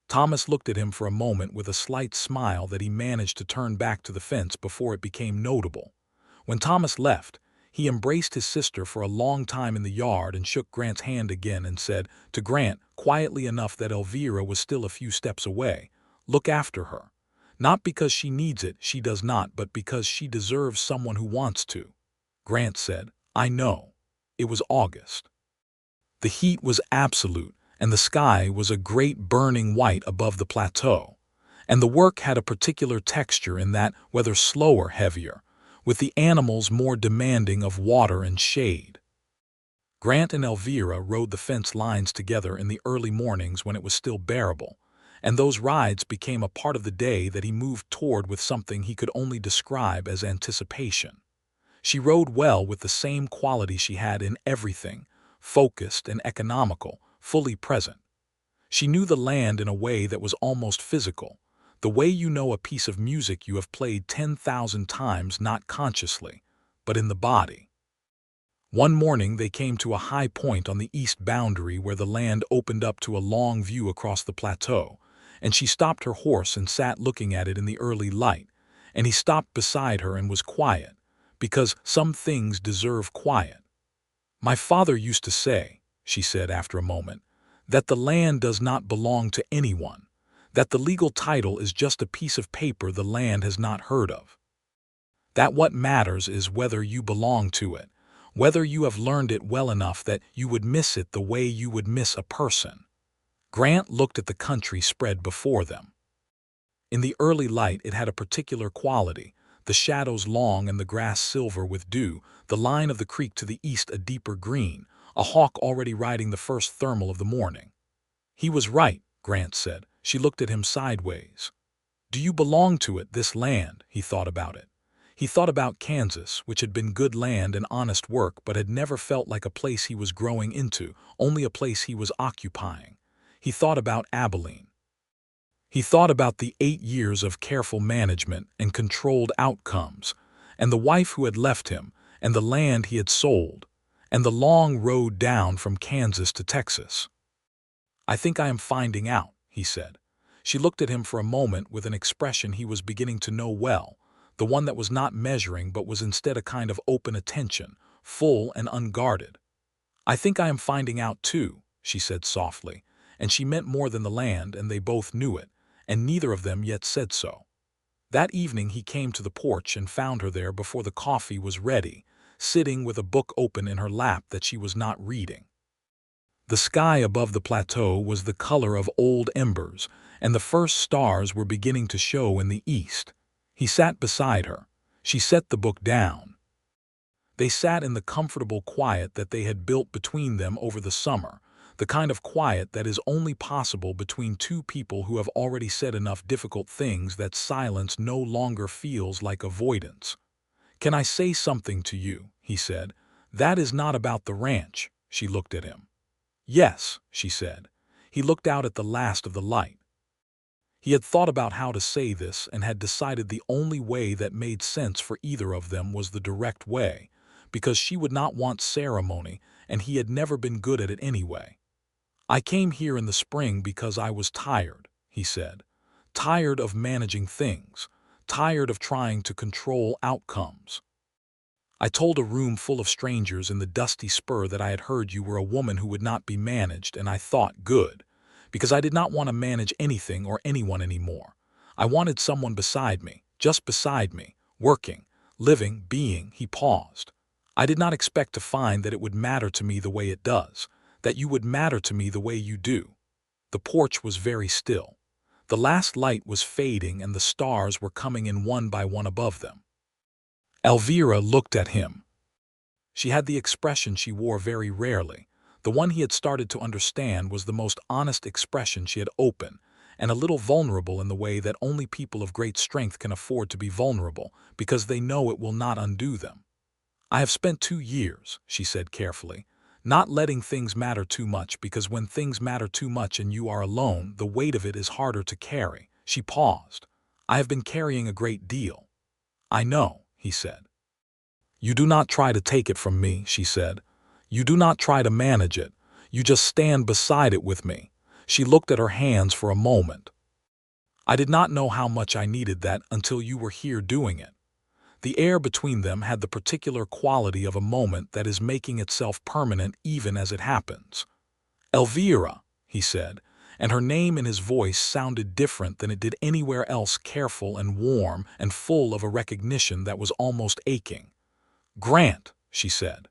Thomas looked at him for a moment with a slight smile that he managed to turn back to the fence before it became notable. When Thomas left, he embraced his sister for a long time in the yard and shook Grant's hand again and said to Grant, quietly enough that Elvira was still a few steps away, "Look after her. Not because she needs it, she does not, but because she deserves someone who wants to. Grant said, I know. It was August. The heat was absolute, and the sky was a great burning white above the plateau. And the work had a particular texture in that, whether slow or heavier, with the animals more demanding of water and shade. Grant and Elvira rode the fence lines together in the early mornings when it was still bearable, and those rides became a part of the day that he moved toward with something he could only describe as anticipation. She rode well with the same quality she had in everything, focused and economical, fully present. She knew the land in a way that was almost physical, the way you know a piece of music you have played 10,000 times not consciously, but in the body. One morning they came to a high point on the east boundary where the land opened up to a long view across the plateau, and she stopped her horse and sat looking at it in the early light, and he stopped beside her and was quiet, because some things deserve quiet. My father used to say, she said after a moment, that the land does not belong to anyone, that the legal title is just a piece of paper the land has not heard of. That what matters is whether you belong to it, whether you have learned it well enough that you would miss it the way you would miss a person. Grant looked at the country spread before them. In the early light it had a particular quality, the shadows long and the grass silver with dew, the line of the creek to the east a deeper green, a hawk already riding the first thermal of the morning. He was right, Grant said. She looked at him sideways. Do you belong to it, this land? He thought about it. He thought about Kansas, which had been good land and honest work but had never felt like a place he was growing into, only a place he was occupying. He thought about Abilene. He thought about the 8 years of careful management and controlled outcomes, and the wife who had left him, and the land he had sold, and the long road down from Kansas to Texas. I think I am finding out, he said. She looked at him for a moment with an expression he was beginning to know well, the one that was not measuring but was instead a kind of open attention, full and unguarded. I think I am finding out too, she said softly, and she meant more than the land, and they both knew it, and neither of them yet said so. That evening he came to the porch and found her there before the coffee was ready, sitting with a book open in her lap that she was not reading. The sky above the plateau was the color of old embers, and the first stars were beginning to show in the east. He sat beside her. She set the book down. They sat in the comfortable quiet that they had built between them over the summer, the kind of quiet that is only possible between two people who have already said enough difficult things that silence no longer feels like avoidance. Can I say something to you? He said. That is not about the ranch. She looked at him. Yes, she said. He looked out at the last of the light. He had thought about how to say this and had decided the only way that made sense for either of them was the direct way, because she would not want ceremony and he had never been good at it anyway. I came here in the spring because I was tired, he said. Tired of managing things, tired of trying to control outcomes. I told a room full of strangers in the dusty spur that I had heard you were a woman who would not be managed, and I thought good, because I did not want to manage anything or anyone anymore. I wanted someone beside me, just beside me, working, living, being. He paused. I did not expect to find that it would matter to me the way it does, that you would matter to me the way you do. The porch was very still. The last light was fading and the stars were coming in one by one above them. Elvira looked at him. She had the expression she wore very rarely. The one he had started to understand was the most honest expression she had, open, and a little vulnerable in the way that only people of great strength can afford to be vulnerable, because they know it will not undo them. I have spent 2 years, she said carefully, not letting things matter too much, because when things matter too much and you are alone, the weight of it is harder to carry. She paused. I have been carrying a great deal. I know, he said. You do not try to take it from me, she said. You do not try to manage it. You just stand beside it with me. She looked at her hands for a moment. I did not know how much I needed that until you were here doing it. The air between them had the particular quality of a moment that is making itself permanent even as it happens. Elvira, he said, and her name in his voice sounded different than it did anywhere else, careful and warm and full of a recognition that was almost aching. "Grant," she said.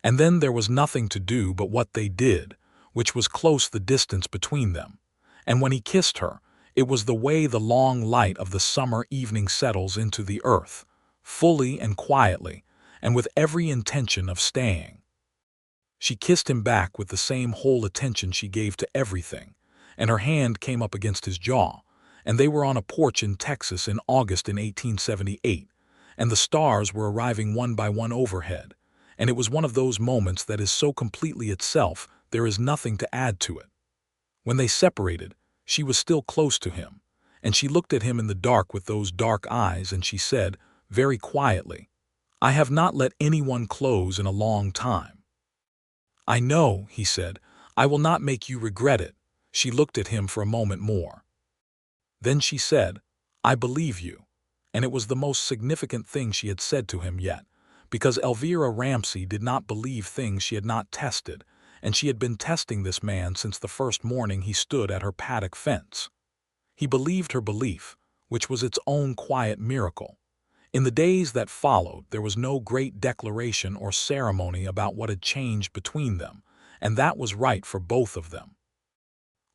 And then there was nothing to do but what they did, which was close the distance between them. And when he kissed her, it was the way the long light of the summer evening settles into the earth, fully and quietly, and with every intention of staying. She kissed him back with the same whole attention she gave to everything, and her hand came up against his jaw, and they were on a porch in Texas in August in 1878, and the stars were arriving one by one overhead, and it was one of those moments that is so completely itself there is nothing to add to it. When they separated, she was still close to him, and she looked at him in the dark with those dark eyes, and she said, very quietly, "I have not let anyone close in a long time." "I know," he said. "I will not make you regret it." She looked at him for a moment more. Then she said, "I believe you." And it was the most significant thing she had said to him yet, because Elvira Ramsey did not believe things she had not tested, and she had been testing this man since the first morning he stood at her paddock fence. He believed her belief, which was its own quiet miracle. In the days that followed, there was no great declaration or ceremony about what had changed between them, and that was right for both of them.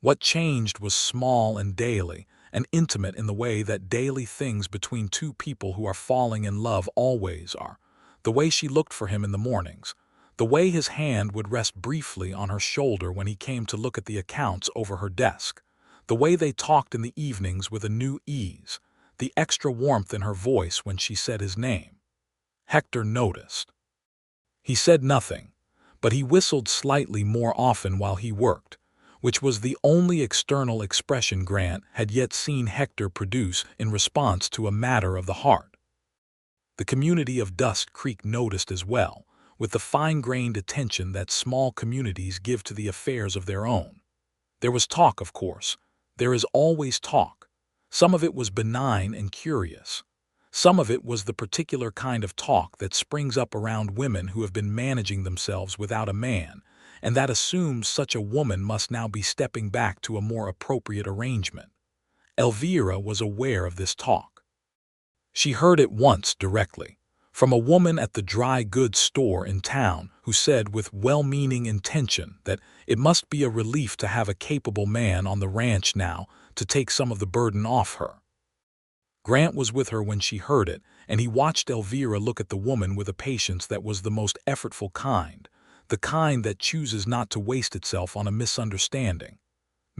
What changed was small and daily, and intimate in the way that daily things between two people who are falling in love always are. The way she looked for him in the mornings, the way his hand would rest briefly on her shoulder when he came to look at the accounts over her desk, the way they talked in the evenings with a new ease, the extra warmth in her voice when she said his name. Hector noticed. He said nothing, but he whistled slightly more often while he worked, which was the only external expression Grant had yet seen Hector produce in response to a matter of the heart. The community of Dust Creek noticed as well, with the fine-grained attention that small communities give to the affairs of their own. There was talk, of course. There is always talk. Some of it was benign and curious. Some of it was the particular kind of talk that springs up around women who have been managing themselves without a man, and that assumes such a woman must now be stepping back to a more appropriate arrangement. Elvira was aware of this talk. She heard it once directly, from a woman at the dry goods store in town who said with well-meaning intention that it must be a relief to have a capable man on the ranch now to take some of the burden off her. Grant was with her when she heard it, and he watched Elvira look at the woman with a patience that was the most effortful kind, the kind that chooses not to waste itself on a misunderstanding.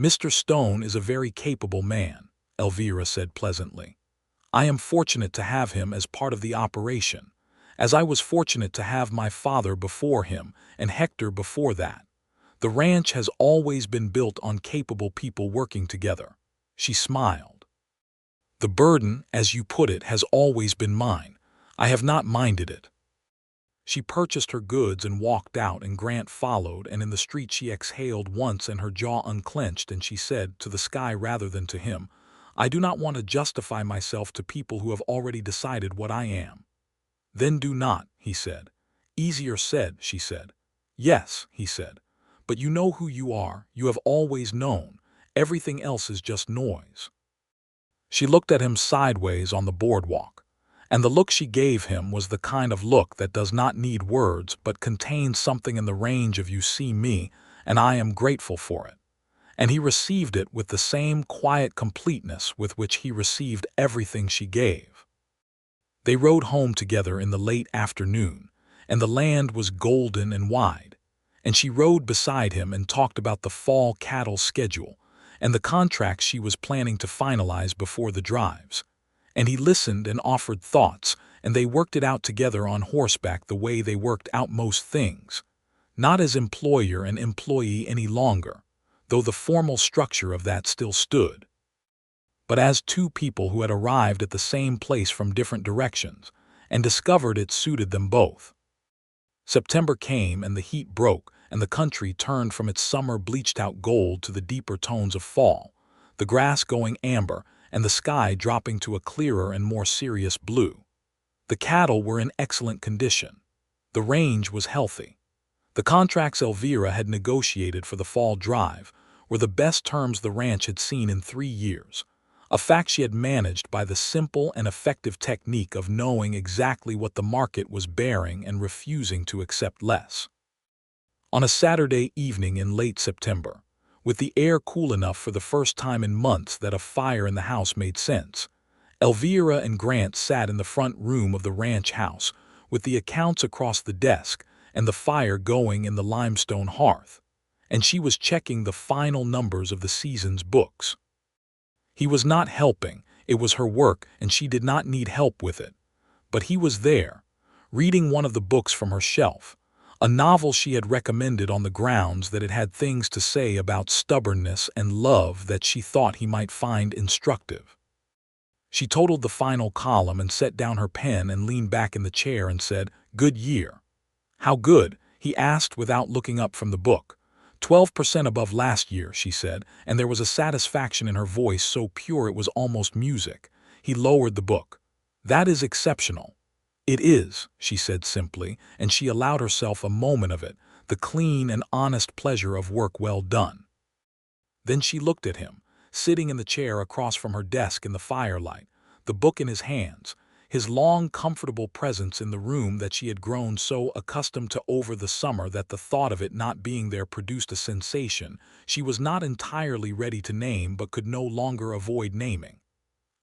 "Mr. Stone is a very capable man," Elvira said pleasantly. "I am fortunate to have him as part of the operation, as I was fortunate to have my father before him and Hector before that. The ranch has always been built on capable people working together." She smiled. "The burden, as you put it, has always been mine. I have not minded it." She purchased her goods and walked out, and Grant followed, and in the street she exhaled once and her jaw unclenched, and she said, to the sky rather than to him, "I do not want to justify myself to people who have already decided what I am." "Then do not," he said. "Easier said," she said. "Yes," he said. "But you know who you are, you have always known. Everything else is just noise." She looked at him sideways on the boardwalk, and the look she gave him was the kind of look that does not need words but contains something in the range of "you see me, and I am grateful for it." And he received it with the same quiet completeness with which he received everything she gave. They rode home together in the late afternoon, and the land was golden and wide, and she rode beside him and talked about the fall cattle schedule and the contracts she was planning to finalize before the drives. And he listened and offered thoughts, and they worked it out together on horseback the way they worked out most things, not as employer and employee any longer, though the formal structure of that still stood, but as two people who had arrived at the same place from different directions and discovered it suited them both. September came and the heat broke, and the country turned from its summer bleached-out gold to the deeper tones of fall, the grass going amber and the sky dropping to a clearer and more serious blue. The cattle were in excellent condition. The range was healthy. The contracts Elvira had negotiated for the fall drive were the best terms the ranch had seen in 3 years, a fact she had managed by the simple and effective technique of knowing exactly what the market was bearing and refusing to accept less. On a Saturday evening in late September, with the air cool enough for the first time in months that a fire in the house made sense, Elvira and Grant sat in the front room of the ranch house, with the accounts across the desk and the fire going in the limestone hearth, and she was checking the final numbers of the season's books. He was not helping, it was her work and she did not need help with it. But he was there, reading one of the books from her shelf, a novel she had recommended on the grounds that it had things to say about stubbornness and love that she thought he might find instructive. She totaled the final column and set down her pen and leaned back in the chair and said, "Good year." "How good?" he asked without looking up from the book. 12% above last year, she said, and there was a satisfaction in her voice so pure it was almost music. He lowered the book. "That is exceptional." "It is," she said simply, and she allowed herself a moment of it, the clean and honest pleasure of work well done. Then she looked at him, sitting in the chair across from her desk in the firelight, the book in his hands, his long, comfortable presence in the room that she had grown so accustomed to over the summer that the thought of it not being there produced a sensation she was not entirely ready to name but could no longer avoid naming.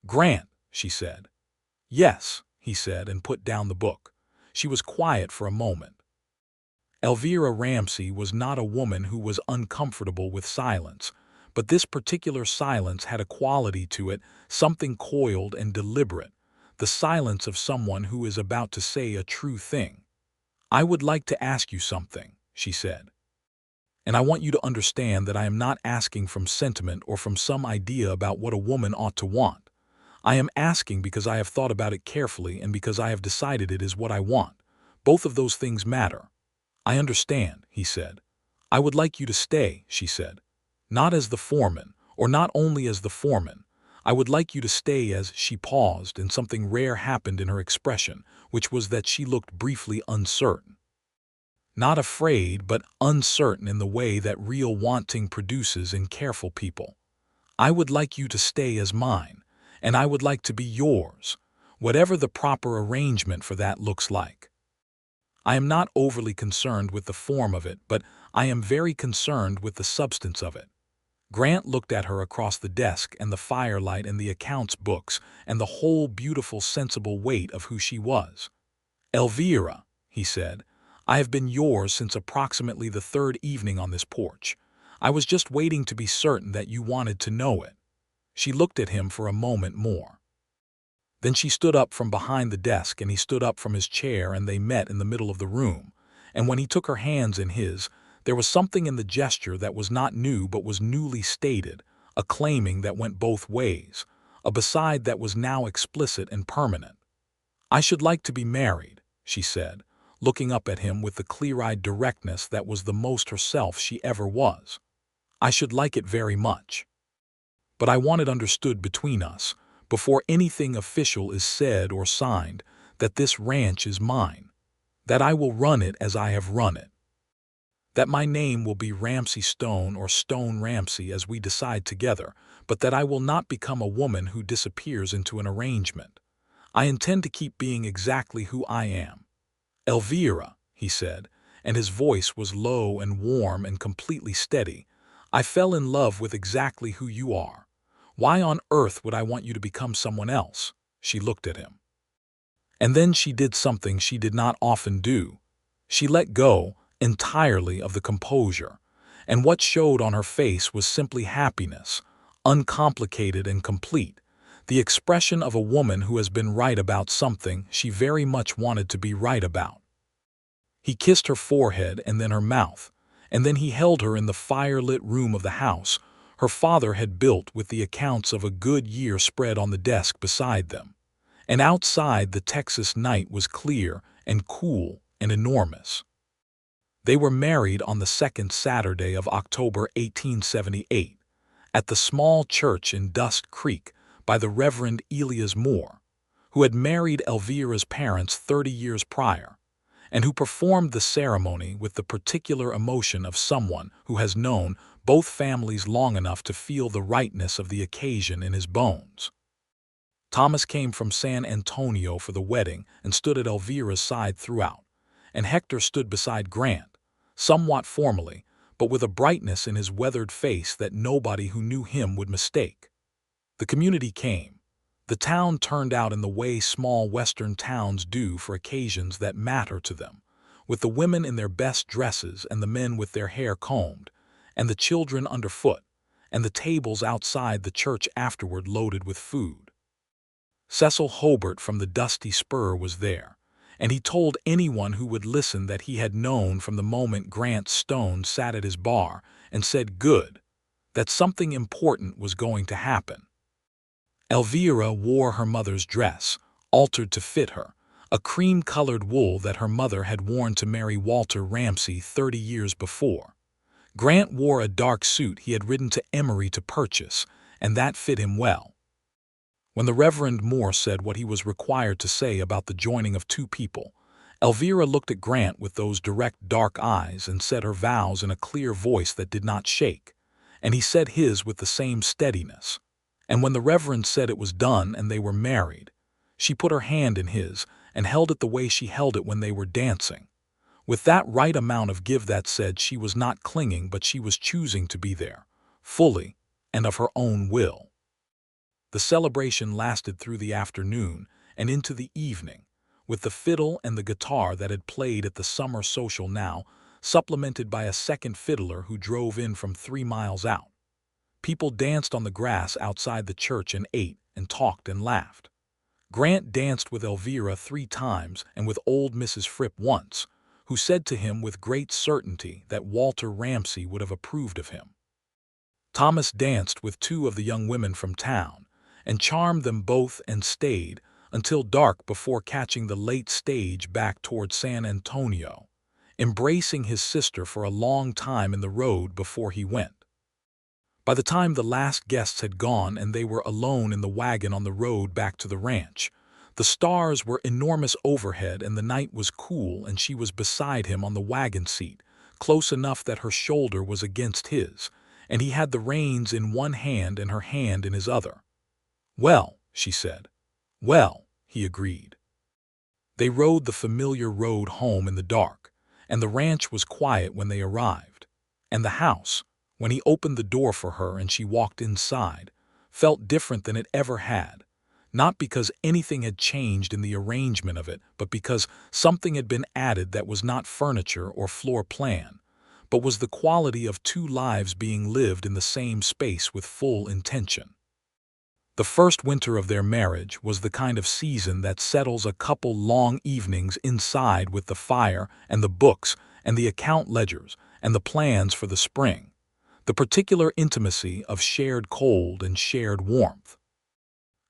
"Grant," she said. "Yes," he said, and put down the book. She was quiet for a moment. Elvira Ramsey was not a woman who was uncomfortable with silence, but this particular silence had a quality to it, something coiled and deliberate, the silence of someone who is about to say a true thing. "I would like to ask you something," she said. "And I want you to understand that I am not asking from sentiment or from some idea about what a woman ought to want. I am asking because I have thought about it carefully and because I have decided it is what I want. Both of those things matter." "I understand," he said. "I would like you to stay," she said. "Not as the foreman, or not only as the foreman. I would like you to stay as—" She paused, and something rare happened in her expression, which was that she looked briefly uncertain. Not afraid, but uncertain in the way that real wanting produces in careful people. "I would like you to stay as mine, and I would like to be yours, whatever the proper arrangement for that looks like. I am not overly concerned with the form of it, but I am very concerned with the substance of it." Grant looked at her across the desk and the firelight and the accounts books and the whole beautiful, sensible weight of who she was. "Elvira," he said, "I have been yours since approximately the third evening on this porch. I was just waiting to be certain that you wanted to know it." She looked at him for a moment more. Then she stood up from behind the desk and he stood up from his chair and they met in the middle of the room, and when he took her hands in his, there was something in the gesture that was not new but was newly stated, a claiming that went both ways, a beside that was now explicit and permanent. "I should like to be married," she said, looking up at him with the clear-eyed directness that was the most herself she ever was. "I should like it very much. But I want it understood between us, before anything official is said or signed, that this ranch is mine, that I will run it as I have run it, that my name will be Ramsey Stone or Stone Ramsey as we decide together, but that I will not become a woman who disappears into an arrangement. I intend to keep being exactly who I am." "Elvira," he said, and his voice was low and warm and completely steady, "I fell in love with exactly who you are. Why on earth would I want you to become someone else?" She looked at him. And then she did something she did not often do. She let go entirely of the composure, and what showed on her face was simply happiness, uncomplicated and complete, the expression of a woman who has been right about something she very much wanted to be right about. He kissed her forehead and then her mouth, and then he held her in the fire-lit room of the house her father had built with the accounts of a good year spread on the desk beside them. And outside the Texas night was clear and cool and enormous. They were married on the second Saturday of October 1878, at the small church in Dust Creek by the Reverend Elias Moore, who had married Elvira's parents 30 years prior, and who performed the ceremony with the particular emotion of someone who has known both families long enough to feel the rightness of the occasion in his bones. Thomas came from San Antonio for the wedding and stood at Elvira's side throughout, and Hector stood beside Grant, somewhat formally, but with a brightness in his weathered face that nobody who knew him would mistake. The community came. The town turned out in the way small western towns do for occasions that matter to them, with the women in their best dresses and the men with their hair combed, and the children underfoot, and the tables outside the church afterward loaded with food. Cecil Hobart from the Dusty Spur was there, and he told anyone who would listen that he had known from the moment Grant Stone sat at his bar and said good, that something important was going to happen. Elvira wore her mother's dress, altered to fit her, a cream-colored wool that her mother had worn to marry Walter Ramsey 30 years before. Grant wore a dark suit he had ridden to Emory to purchase, and that fit him well. When the Reverend Moore said what he was required to say about the joining of two people, Elvira looked at Grant with those direct dark eyes and said her vows in a clear voice that did not shake, and he said his with the same steadiness. And when the Reverend said it was done and they were married, she put her hand in his and held it the way she held it when they were dancing, with that right amount of give that said she was not clinging but she was choosing to be there, fully, and of her own will. The celebration lasted through the afternoon and into the evening, with the fiddle and the guitar that had played at the summer social now, supplemented by a second fiddler who drove in from 3 miles out. People danced on the grass outside the church and ate and talked and laughed. Grant danced with Elvira 3 times and with old Mrs. Fripp once, who said to him with great certainty that Walter Ramsey would have approved of him. Thomas danced with 2 of the young women from town, and charmed them both and stayed until dark before catching the late stage back toward San Antonio, embracing his sister for a long time in the road before he went. By the time the last guests had gone and they were alone in the wagon on the road back to the ranch, the stars were enormous overhead and the night was cool and she was beside him on the wagon seat, close enough that her shoulder was against his, and he had the reins in one hand and her hand in his other. "Well," she said. "Well," he agreed. They rode the familiar road home in the dark, and the ranch was quiet when they arrived, and the house, when he opened the door for her and she walked inside, felt different than it ever had, not because anything had changed in the arrangement of it, but because something had been added that was not furniture or floor plan, but was the quality of 2 lives being lived in the same space with full intention. The first winter of their marriage was the kind of season that settles a couple long evenings inside with the fire and the books and the account ledgers and the plans for the spring, the particular intimacy of shared cold and shared warmth.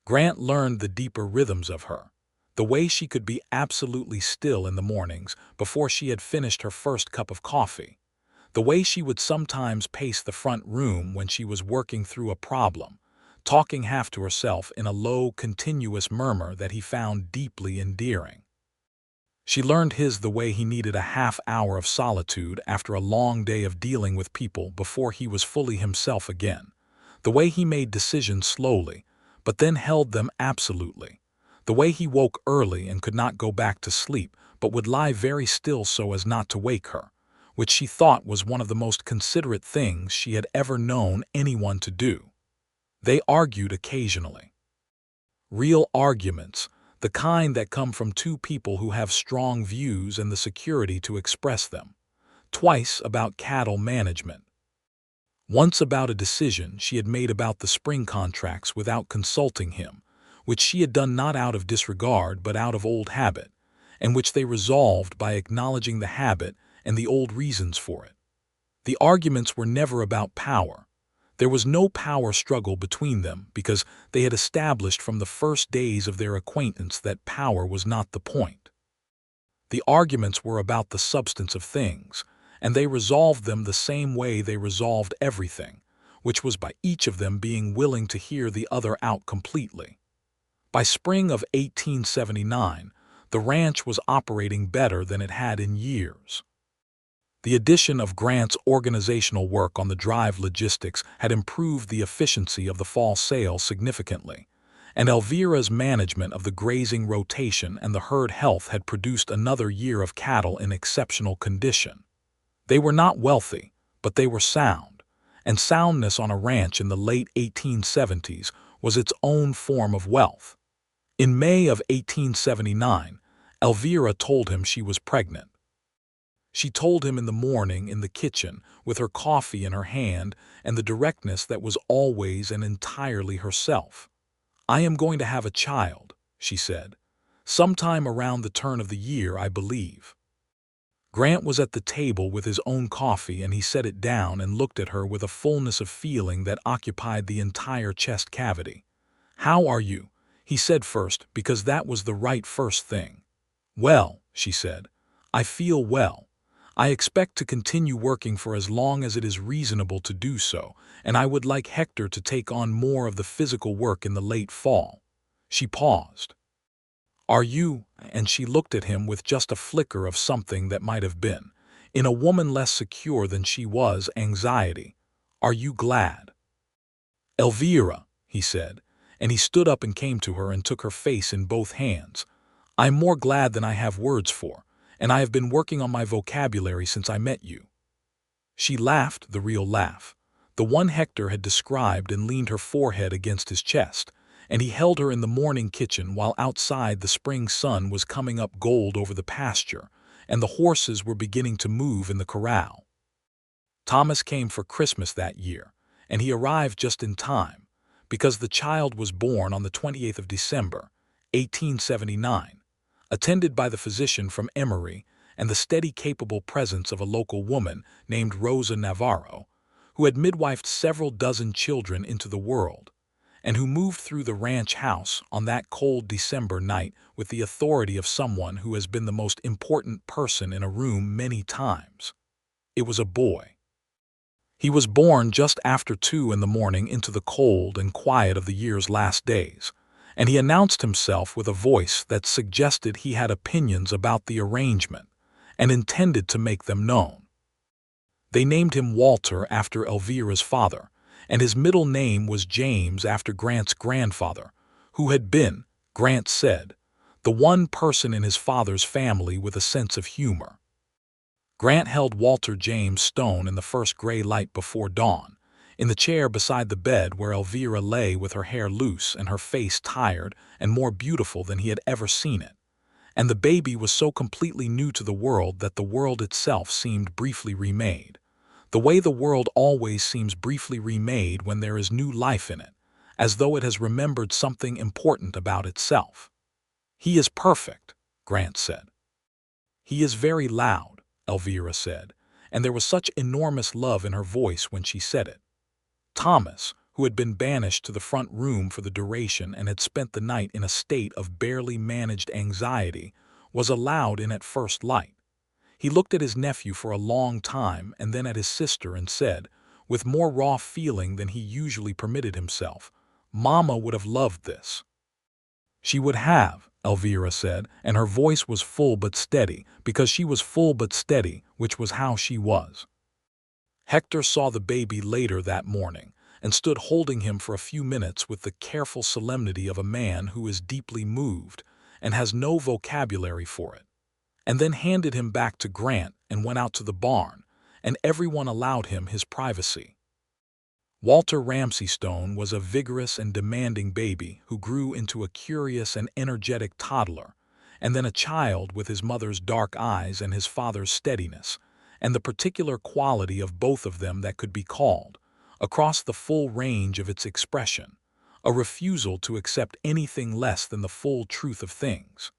Grant learned the deeper rhythms of her, the way she could be absolutely still in the mornings before she had finished her first cup of coffee, the way she would sometimes pace the front room when she was working through a problem, talking half to herself in a low, continuous murmur that he found deeply endearing. She learned his the way he needed a half-hour of solitude after a long day of dealing with people before he was fully himself again, the way he made decisions slowly, but then held them absolutely, the way he woke early and could not go back to sleep but would lie very still so as not to wake her, which she thought was one of the most considerate things she had ever known anyone to do. They argued occasionally. Real arguments, the kind that come from 2 people who have strong views and the security to express them. Twice about cattle management. Once about a decision she had made about the spring contracts without consulting him, which she had done not out of disregard but out of old habit, and which they resolved by acknowledging the habit and the old reasons for it. The arguments were never about power. There was no power struggle between them because they had established from the first days of their acquaintance that power was not the point. The arguments were about the substance of things, and they resolved them the same way they resolved everything, which was by each of them being willing to hear the other out completely. By spring of 1879, the ranch was operating better than it had in years. The addition of Grant's organizational work on the drive logistics had improved the efficiency of the fall sale significantly, and Elvira's management of the grazing rotation and the herd health had produced another year of cattle in exceptional condition. They were not wealthy, but they were sound, and soundness on a ranch in the late 1870s was its own form of wealth. In May of 1879, Elvira told him she was pregnant. She told him in the morning in the kitchen, with her coffee in her hand and the directness that was always and entirely herself. "I am going to have a child," she said. "Sometime around the turn of the year, I believe." Grant was at the table with his own coffee, and he set it down and looked at her with a fullness of feeling that occupied the entire chest cavity. "How are you?" he said first, because that was the right first thing. "Well," she said, "I feel well. I expect to continue working for as long as it is reasonable to do so, and I would like Hector to take on more of the physical work in the late fall." She paused. "Are you," and she looked at him with just a flicker of something that might have been, in a woman less secure than she was, anxiety, "are you glad?" "Elvira," he said, and he stood up and came to her and took her face in both hands. "I'm more glad than I have words for, and I have been working on my vocabulary since I met you." She laughed, the real laugh, the one Hector had described, and leaned her forehead against his chest, and he held her in the morning kitchen while outside the spring sun was coming up gold over the pasture, and the horses were beginning to move in the corral. Thomas came for Christmas that year, and he arrived just in time, because the child was born on the 28th of December, 1879, attended by the physician from Emory and the steady, capable presence of a local woman named Rosa Navarro, who had midwifed several dozen children into the world, and who moved through the ranch house on that cold December night with the authority of someone who has been the most important person in a room many times. It was a boy. He was born just after 2 in the morning into the cold and quiet of the year's last days, and he announced himself with a voice that suggested he had opinions about the arrangement and intended to make them known. They named him Walter after Elvira's father, and his middle name was James after Grant's grandfather, who had been, Grant said, the one person in his father's family with a sense of humor. Grant held Walter James Stone in the first gray light before dawn, in the chair beside the bed where Elvira lay with her hair loose and her face tired and more beautiful than he had ever seen it. And the baby was so completely new to the world that the world itself seemed briefly remade, the way the world always seems briefly remade when there is new life in it, as though it has remembered something important about itself. "He is perfect," Grant said. "He is very loud," Elvira said, and there was such enormous love in her voice when she said it. Thomas, who had been banished to the front room for the duration and had spent the night in a state of barely managed anxiety, was allowed in at first light. He looked at his nephew for a long time and then at his sister and said, with more raw feeling than he usually permitted himself, "Mama would have loved this." "She would have," Elvira said, and her voice was full but steady, because she was full but steady, which was how she was. Hector saw the baby later that morning and stood holding him for a few minutes with the careful solemnity of a man who is deeply moved and has no vocabulary for it, and then handed him back to Grant and went out to the barn, and everyone allowed him his privacy. Walter Ramsey Stone was a vigorous and demanding baby who grew into a curious and energetic toddler, and then a child with his mother's dark eyes and his father's steadiness, and the particular quality of both of them that could be called, across the full range of its expression, a refusal to accept anything less than the full truth of things.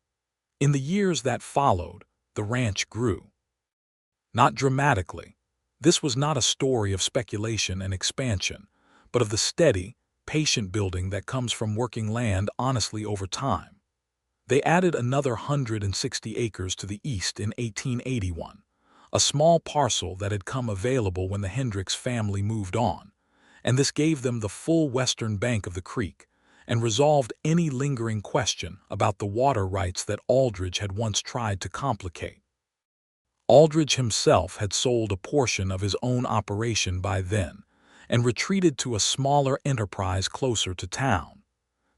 In the years that followed, the ranch grew. Not dramatically. This was not a story of speculation and expansion, but of the steady, patient building that comes from working land honestly over time. They added another 160 acres to the east in 1881, a small parcel that had come available when the Hendricks family moved on, and this gave them the full western bank of the creek and resolved any lingering question about the water rights that Aldridge had once tried to complicate. Aldridge himself had sold a portion of his own operation by then and retreated to a smaller enterprise closer to town.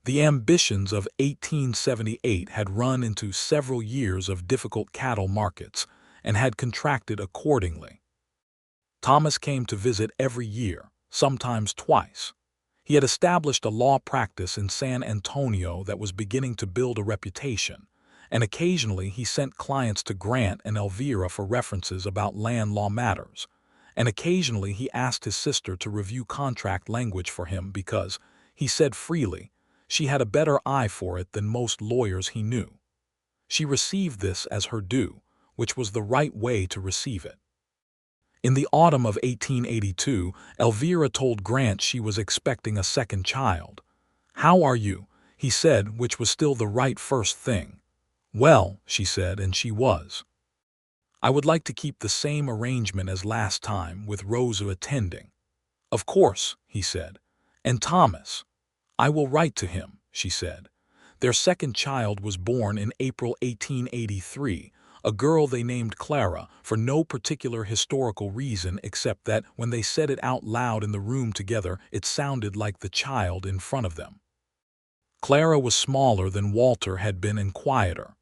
The ambitions of 1878 had run into several years of difficult cattle markets and had contracted accordingly. Thomas came to visit every year, sometimes twice. He had established a law practice in San Antonio that was beginning to build a reputation, and occasionally he sent clients to Grant and Elvira for references about land law matters, and occasionally he asked his sister to review contract language for him because, he said freely, she had a better eye for it than most lawyers he knew. She received this as her due, which was the right way to receive it. In the autumn of 1882, Elvira told Grant she was expecting a second child. "How are you?" he said, which was still the right first thing. "Well," she said, and she was. "I would like to keep the same arrangement as last time, with Rosa attending." "Of course," he said. "And Thomas?" "I will write to him," she said. Their second child was born in April 1883, a girl they named Clara for no particular historical reason except that when they said it out loud in the room together, it sounded like the child in front of them. Clara was smaller than Walter had been and quieter,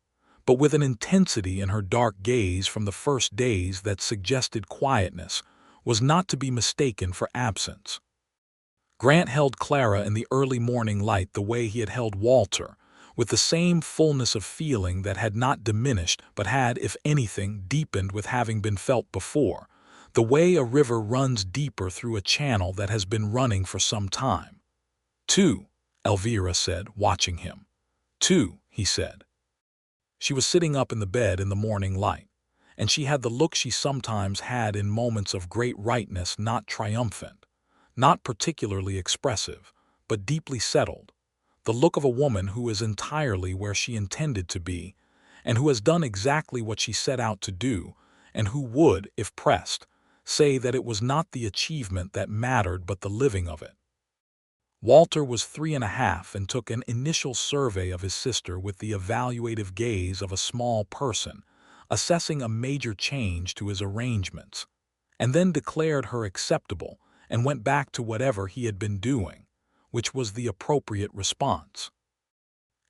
but with an intensity in her dark gaze from the first days that suggested quietness, was not to be mistaken for absence. Grant held Clara in the early morning light the way he had held Walter, with the same fullness of feeling that had not diminished but had, if anything, deepened with having been felt before, the way a river runs deeper through a channel that has been running for some time. "Two," Elvira said, watching him. "Two," he said. She was sitting up in the bed in the morning light, and she had the look she sometimes had in moments of great rightness, not triumphant, not particularly expressive, but deeply settled, the look of a woman who is entirely where she intended to be, and who has done exactly what she set out to do, and who would, if pressed, say that it was not the achievement that mattered but the living of it. Walter was 3.5 and took an initial survey of his sister with the evaluative gaze of a small person, assessing a major change to his arrangements, and then declared her acceptable and went back to whatever he had been doing, which was the appropriate response.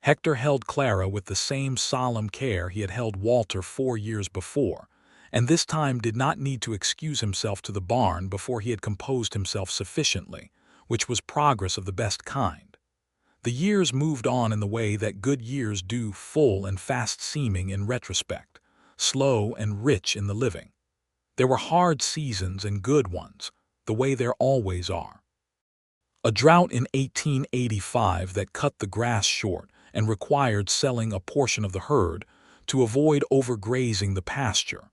Hector held Clara with the same solemn care he had held Walter 4 years before, and this time did not need to excuse himself to the barn before he had composed himself sufficiently, which was progress of the best kind. The years moved on in the way that good years do, full and fast-seeming in retrospect, slow and rich in the living. There were hard seasons and good ones, the way there always are. A drought in 1885 that cut the grass short and required selling a portion of the herd to avoid overgrazing the pasture,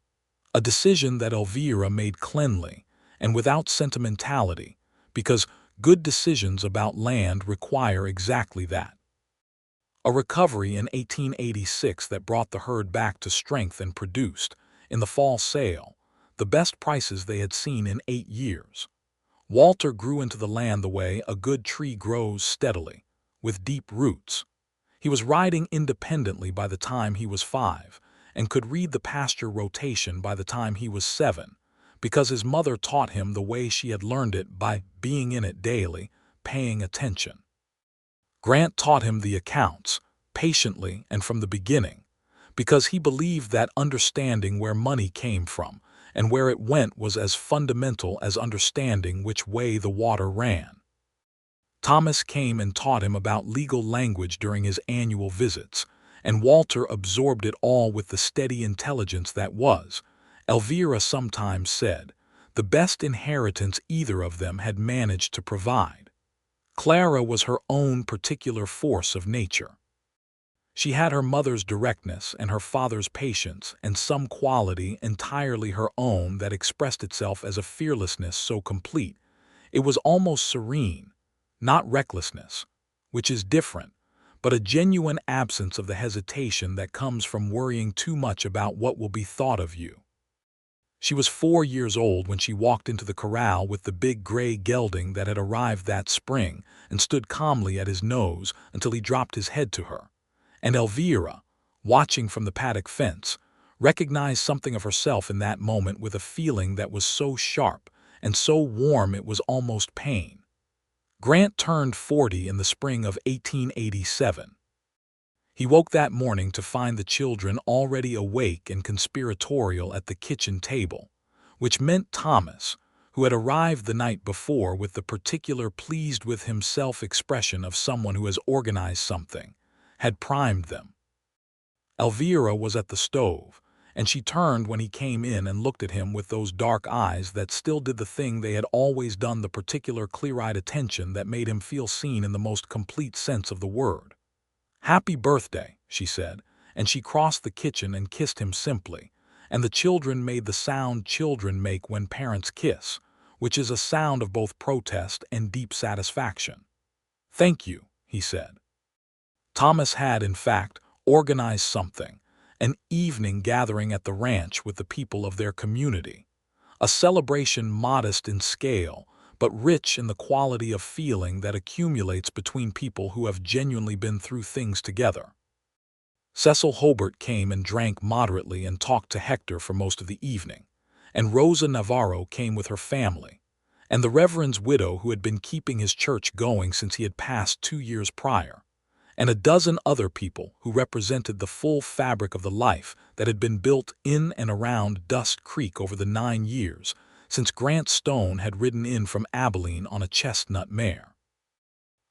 a decision that Elvira made cleanly and without sentimentality, because good decisions about land require exactly that. A recovery in 1886 that brought the herd back to strength and produced, in the fall sale, the best prices they had seen in 8 years. Walter grew into the land the way a good tree grows steadily, with deep roots. He was riding independently by the time he was 5, and could read the pasture rotation by the time he was 7, because his mother taught him the way she had learned it by being in it daily, paying attention. Grant taught him the accounts, patiently and from the beginning, because he believed that understanding where money came from and where it went was as fundamental as understanding which way the water ran. Thomas came and taught him about legal language during his annual visits, and Walter absorbed it all with the steady intelligence that was, Elvira sometimes said, the best inheritance either of them had managed to provide. Clara was her own particular force of nature. She had her mother's directness and her father's patience and some quality entirely her own that expressed itself as a fearlessness so complete, it was almost serene, not recklessness, which is different, but a genuine absence of the hesitation that comes from worrying too much about what will be thought of you. She was 4 years old when she walked into the corral with the big gray gelding that had arrived that spring and stood calmly at his nose until he dropped his head to her. And Elvira, watching from the paddock fence, recognized something of herself in that moment with a feeling that was so sharp and so warm it was almost pain. Grant turned 40 in the spring of 1887. He woke that morning to find the children already awake and conspiratorial at the kitchen table, which meant Thomas, who had arrived the night before with the particular pleased-with-himself expression of someone who has organized something, had primed them. Elvira was at the stove, and she turned when he came in and looked at him with those dark eyes that still did the thing they had always done, the particular clear-eyed attention that made him feel seen in the most complete sense of the word. "Happy birthday," she said, and she crossed the kitchen and kissed him simply, and the children made the sound children make when parents kiss, which is a sound of both protest and deep satisfaction. "Thank you," he said. Thomas had, in fact, organized something, an evening gathering at the ranch with the people of their community, a celebration modest in scale, but rich in the quality of feeling that accumulates between people who have genuinely been through things together. Cecil Hobart came and drank moderately and talked to Hector for most of the evening, and Rosa Navarro came with her family, and the Reverend's widow who had been keeping his church going since he had passed 2 years prior, and a dozen other people who represented the full fabric of the life that had been built in and around Dust Creek over the 9 years since Grant Stone had ridden in from Abilene on a chestnut mare.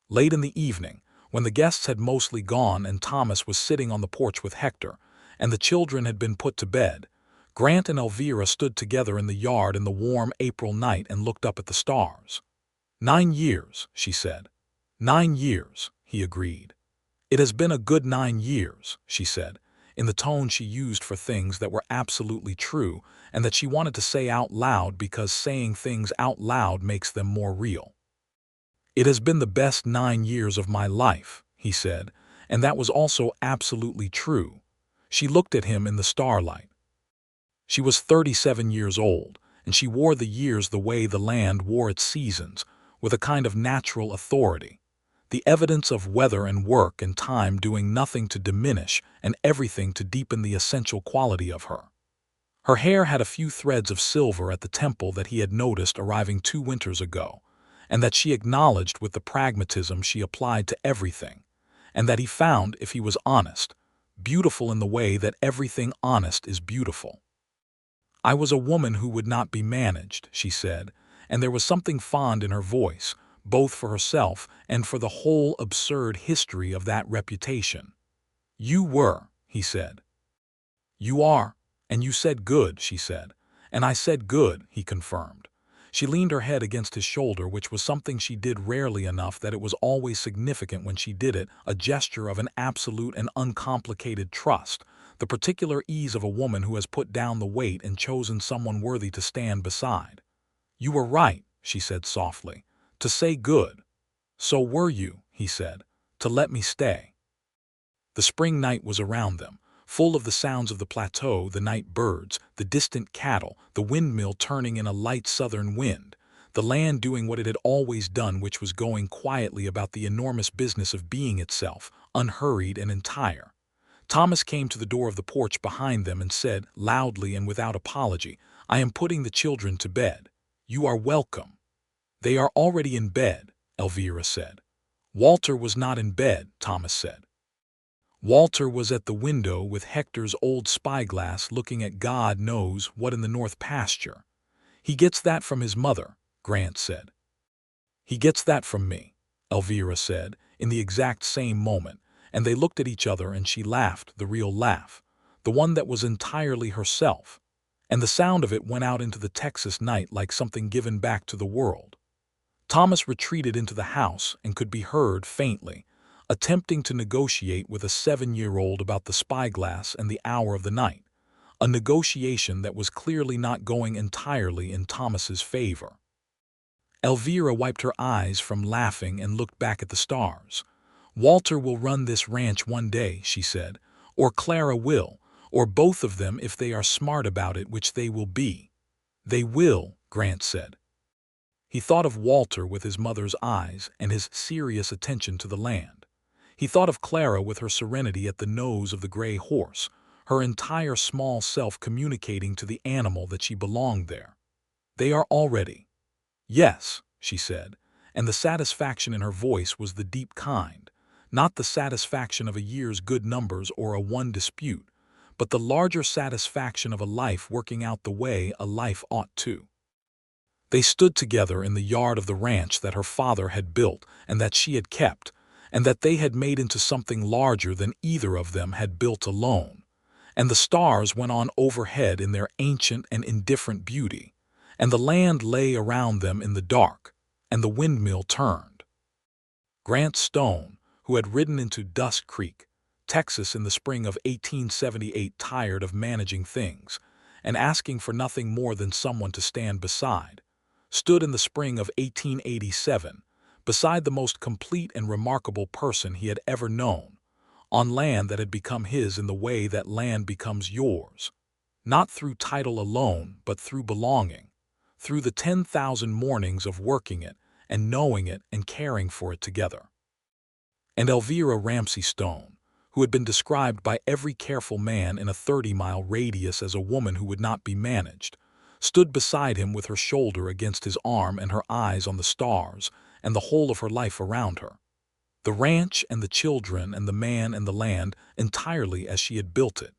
Late in the evening, when the guests had mostly gone and Thomas was sitting on the porch with Hector, and the children had been put to bed, Grant and Elvira stood together in the yard in the warm April night and looked up at the stars. 9 years, she said. 9 years, he agreed. It has been a good 9 years, she said, in the tone she used for things that were absolutely true and that she wanted to say out loud because saying things out loud makes them more real. "It has been the best 9 years of my life," he said, and that was also absolutely true. She looked at him in the starlight. She was 37 years old, and she wore the years the way the land wore its seasons, with a kind of natural authority. The evidence of weather and work and time doing nothing to diminish and everything to deepen the essential quality of her. Her hair had a few threads of silver at the temple that he had noticed arriving 2 winters ago, and that she acknowledged with the pragmatism she applied to everything, and that he found, if he was honest, beautiful in the way that everything honest is beautiful. "I was a woman who would not be managed," she said, and there was something fond in her voice, both for herself and for the whole absurd history of that reputation. "You were," he said. "You are, and you said good," she said. "And I said good," he confirmed. She leaned her head against his shoulder, which was something she did rarely enough that it was always significant when she did it, a gesture of an absolute and uncomplicated trust, the particular ease of a woman who has put down the weight and chosen someone worthy to stand beside. "You were right," she said softly, "to say good." "So were you," he said, "to let me stay." The spring night was around them, full of the sounds of the plateau, the night birds, the distant cattle, the windmill turning in a light southern wind, the land doing what it had always done, which was going quietly about the enormous business of being itself, unhurried and entire. Thomas came to the door of the porch behind them and said, loudly and without apology, "I am putting the children to bed. You are welcome." "They are already in bed," Elvira said. "Walter was not in bed," Thomas said. "Walter was at the window with Hector's old spyglass looking at God knows what in the north pasture. He gets that from his mother," Grant said. "He gets that from me," Elvira said, in the exact same moment, and they looked at each other and she laughed, the real laugh, the one that was entirely herself, and the sound of it went out into the Texas night like something given back to the world. Thomas retreated into the house and could be heard faintly, attempting to negotiate with a 7-year-old about the spyglass and the hour of the night, a negotiation that was clearly not going entirely in Thomas's favor. Elvira wiped her eyes from laughing and looked back at the stars. "Walter will run this ranch one day," she said, "or Clara will, or both of them if they are smart about it, which they will be." "They will," Grant said. He thought of Walter with his mother's eyes and his serious attention to the land. He thought of Clara with her serenity at the nose of the gray horse, her entire small self communicating to the animal that she belonged there. "They are all ready." "Yes," she said, and the satisfaction in her voice was the deep kind, not the satisfaction of a year's good numbers or a one dispute, but the larger satisfaction of a life working out the way a life ought to. They stood together in the yard of the ranch that her father had built and that she had kept, and that they had made into something larger than either of them had built alone. And the stars went on overhead in their ancient and indifferent beauty, and the land lay around them in the dark, and the windmill turned. Grant Stone, who had ridden into Dust Creek, Texas in the spring of 1878, tired of managing things and asking for nothing more than someone to stand beside, stood in the spring of 1887 beside the most complete and remarkable person he had ever known, on land that had become his in the way that land becomes yours, not through title alone but through belonging, through the 10,000 mornings of working it and knowing it and caring for it together. And Elvira Ramsey Stone, who had been described by every careful man in a 30-mile radius as a woman who would not be managed, stood beside him with her shoulder against his arm and her eyes on the stars and the whole of her life around her. The ranch and the children and the man and the land entirely as she had built it,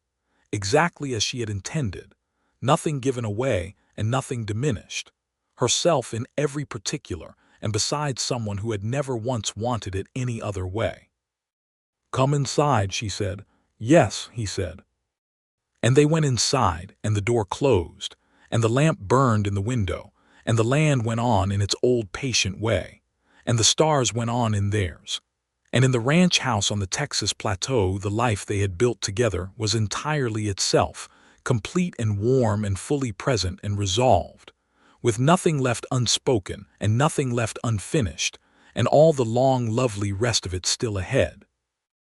exactly as she had intended, nothing given away and nothing diminished, herself in every particular, and beside someone who had never once wanted it any other way. "Come inside," she said. "Yes," he said. And they went inside, and the door closed, and the lamp burned in the window, and the land went on in its old patient way, and the stars went on in theirs. And in the ranch house on the Texas plateau the life they had built together was entirely itself, complete and warm and fully present and resolved, with nothing left unspoken and nothing left unfinished, and all the long lovely rest of it still ahead.